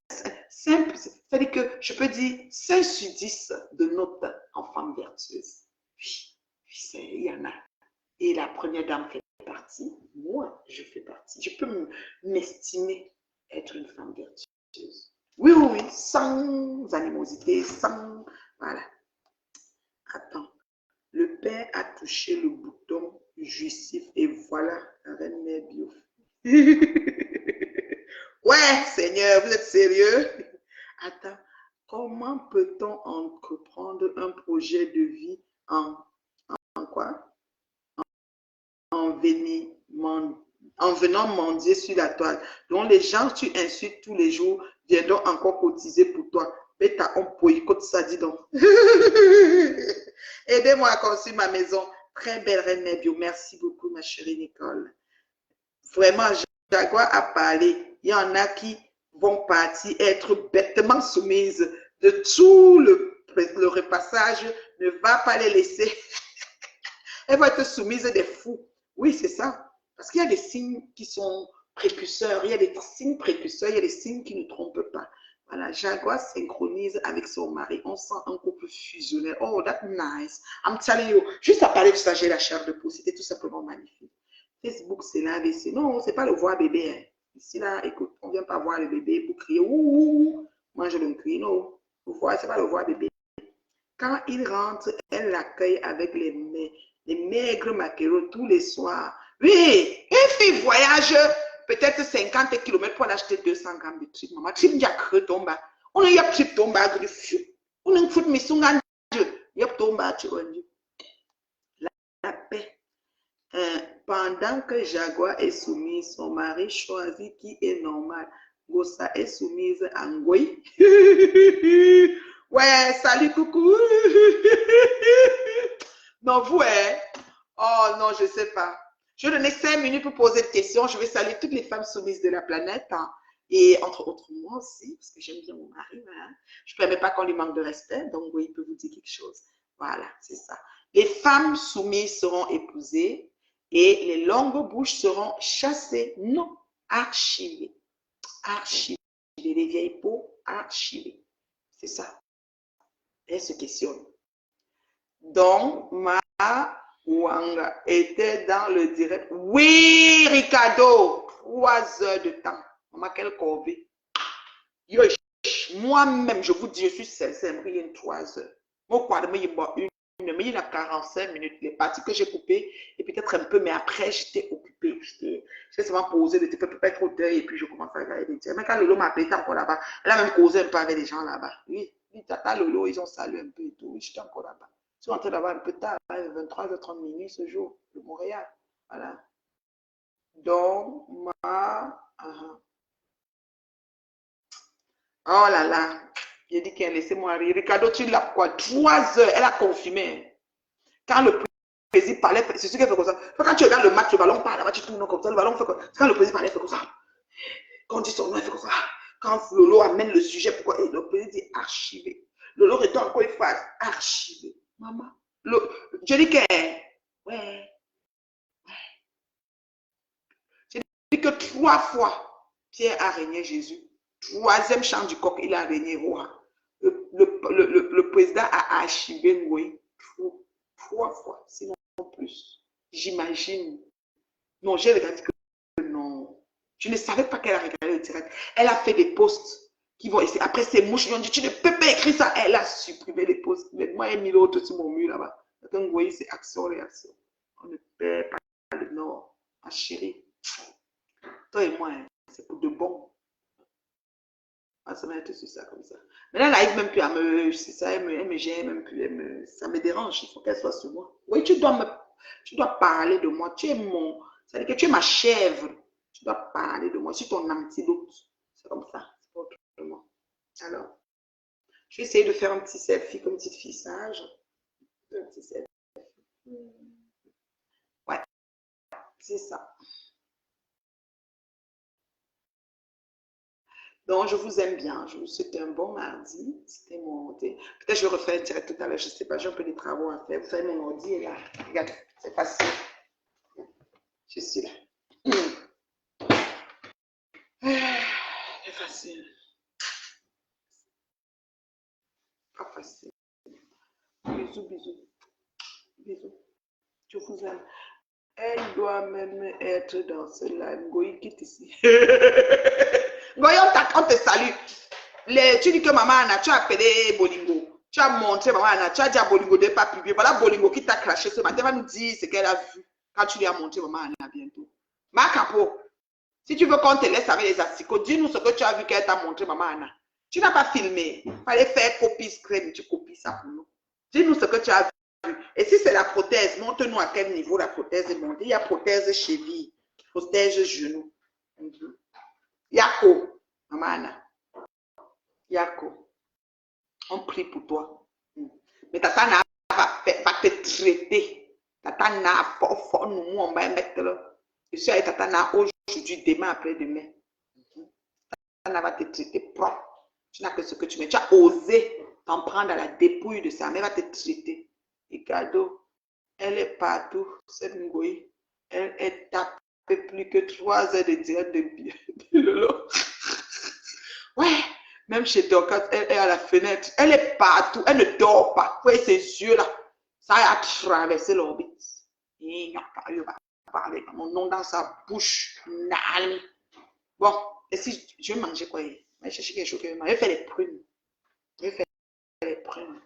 que je peux dire 5 sur 10 de notes en femme vertueuse. Oui, il y en a. Et la première dame fait partie, moi, je fais partie. Je peux m'estimer être une femme vertueuse. Oui, oui, oui, sans animosité, sans... Voilà. Attends. Le père a touché le bouton jouissif et voilà, la reine mère bio. Ouais, Seigneur, vous êtes sérieux? Attends. Comment peut-on entreprendre un projet de vie en quoi? En venant mendier sur la toile, dont les gens tu insultes tous les jours viendront encore cotiser pour toi. Mais t'as un boycott, ça dit donc. Aidez-moi à construire ma maison. Très belle reine bio. Merci beaucoup, ma chérie Nicole. Vraiment, Jaguar a parlé. Il y en a qui vont partir être bêtement soumises de tout le repassage. Ne va pas les laisser. Elle va être soumise des fous. Oui, c'est ça. Parce qu'il y a des signes qui sont précurseurs. Il y a des signes précurseurs. Il y a des signes qui ne trompent pas. Voilà, Jaguar synchronise avec son mari. On sent un couple fusionnel. Oh, that's nice. I'm telling you. Juste à parler de ça, j'ai la chair de poule. C'était tout simplement magnifique. Facebook, c'est là, c'est non, c'est pas le voir bébé. Hein. Ici, là, écoute, on vient pas voir le bébé pour crier ouh. Moi, je le crie, non. Vous voyez, c'est pas le voir bébé. Quand il rentre, elle l'accueille avec les maigres maquereaux tous les soirs. Oui, une fille voyage peut-être 50 km pour en acheter 200 grammes de trip. Maman, trip n'y a que tomba. On a y trip tomba que de fou. On a un foot mais son gagne. Y a tomba tu vois. La paix. Pendant que Jaguar est soumise, son mari choisit qui est normal. Gossa est soumise à Ngoy. Ouais, salut, coucou. Non, vous, hein? Oh non, je ne sais pas. Je vais donner 5 minutes pour poser des questions. Je vais saluer toutes les femmes soumises de la planète. Hein. Et entre autres, moi aussi, parce que j'aime bien mon mari. Hein. Je ne permets pas qu'on lui manque de respect. Donc, oui, il peut vous dire quelque chose. Voilà, c'est ça. Les femmes soumises seront épousées et les longues bouches seront chassées. Non, archivées. Archivées. Les vieilles peaux, archivées. C'est ça. Elle se questionne. Donc, ma Wanga était dans le direct. Oui, Ricardo, 3 heures de temps. Maman, quelle corvée. Moi-même, je vous dis, je suis sincère, il y a 3 heures. Mon quadre, il y a mais il y a 45 minutes. Les parties que j'ai coupées, et peut-être un peu, mais après, j'étais occupée. J'ai seulement posé, il ne peut pas trop d'heures, et puis je commence à regarder des tirs. Mais quand Lolo m'a appelé, encore là-bas. Elle a même causé un peu avec les gens là-bas. Oui, Tata Lolo, ils ont salué un peu et tout. Oui, j'étais encore là-bas. Je suis rentrée là-bas un peu tard, 23h30 minuit ce jour, de Montréal. Voilà. Donc, oh là là. J'ai dit qu'elle laissez-moi rire. Ricardo, tu l'as quoi? 3 heures. Elle a confirmé. Quand le président parlait, c'est ce qu'elle fait comme ça. Quand tu regardes le match, le ballon part là-bas, tu tournes comme ça. Le ballon fait comme ça. Quand le président parlait, il fait comme ça. Quand on dit son nom, il fait comme ça. Quand Lolo amène le sujet, pourquoi le président dit archivé. Lolo retourne encore une fois archivé. Maman. Je dis que. Ouais. Je dis que 3 fois, Pierre a régné Jésus. 3e chant du coq, il a régné roi. Le président a archivé Ngoï 3 fois, sinon plus. J'imagine. Non, j'ai regardé que non. Je ne savais pas qu'elle a regardé le direct. Elle a fait des posts qui vont essayer. Après, ces mouches, ils ont dit, tu ne peux pas écrire ça. Elle a supprimé les posts. Mais moi, elle a mis l'autre sur mon mur là-bas. Donc, Ngoï, c'est action-réaction. On ne perd pas le nord. Ma chérie. Toi et moi, hein, c'est pour de bon. Ça va être sur ça comme ça. Mais là, elle n'arrive même plus à me. C'est ça, elle me gêne même plus. Ça me dérange. Il faut qu'elle soit sur moi. Oui, tu dois parler de moi. Tu es mon. Ça veut dire que tu es ma chèvre. Tu dois parler de moi. Je suis ton antidote. C'est comme ça. C'est pas autrement. Alors, je vais essayer de faire un petit selfie comme petite fille sage. Un petit selfie. Ouais, c'est ça. Donc, je vous aime bien. Je vous souhaite un bon mardi. C'était mon... Peut-être que je vais refaire un direct tout à l'heure. Je ne sais pas, j'ai un peu de travaux à faire. Vous savez, mon ordi est là. Regarde, c'est facile. Je suis là. C'est facile. Pas facile. Bisous, bisous. Bisous. Je vous aime. Elle doit même être dans ce live. Goï quitte ici. Goï, on te salue. Tu dis que maman Anna, tu as appelé Bolingo. Tu as montré maman Anna, tu as dit à Bolingo de ne pas publier. Voilà Bolingo qui t'a craché ce matin. Elle va nous dire ce qu'elle a vu quand tu lui as montré maman Anna bientôt. Marc Capo, si tu veux qu'on te laisse avec les asticots, dis-nous ce que tu as vu qu'elle t'a montré maman Anna. Tu n'as pas filmé. Il fallait faire copie screen. Tu copies ça pour nous. Dis-nous ce que tu as vu. Et si c'est la prothèse, montre-nous à quel niveau la prothèse est montée. Il y a prothèse cheville, prothèse genou. Yako, maman Anna. Yako, on prie pour toi. Mais Tata n'a va te traiter. Tata n'a pas fort, nous, on va mettre là. Je suis avec Tata n'a aujourd'hui, demain, après-demain. Tata n'a va te traiter propre. Tu n'as que ce que tu mets. Tu as osé t'en prendre à la dépouille de sa mère, va te traiter. Ricardo, Elle est partout, cette Ngoï. Elle est tapée plus que 3 heures de direct de Lolo. Ouais, même chez Dorcas, elle est à la fenêtre. Elle est partout. Elle ne dort pas. Vous voyez ses yeux là. Ça a traversé l'orbite. Il n'a pas eu à parler. Mon nom dans sa bouche. Nani. Bon, et si je vais manger quoi? Je vais chercher quelque chose que je vais manger. Je vais faire les prunes. Je vais faire les prunes.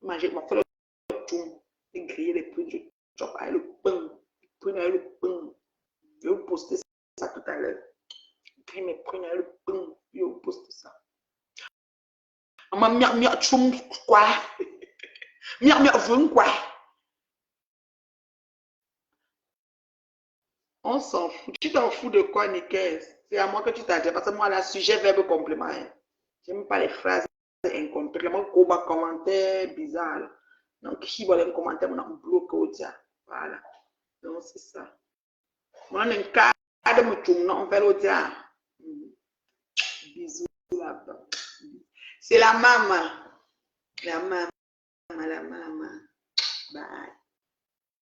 Je vais manger. Je vais faire le tout. Je vais griller les prunes. Je chope avec le pain. Les prunes avec le pain. Je vais poster ça tout à l'heure. Je grille mes prunes avec le pain. Je vais poster ça. Maman, miam, chum, quoi? Miam, vun, quoi? On s'en fout. Tu t'en fous de quoi, Nicaise? C'est à moi que tu t'adresses. Parce que moi, là, sujet, verbe, complément. Hein. J'aime pas les phrases incomplètes. Moi, commentaire bizarre. Donc, qui voit les commentaires, on a bloqué au dia. Voilà. Donc, c'est ça. Moi, on a un cadre, on fait au dia. Bisous là-bas. C'est la maman. La maman, la maman. Bye.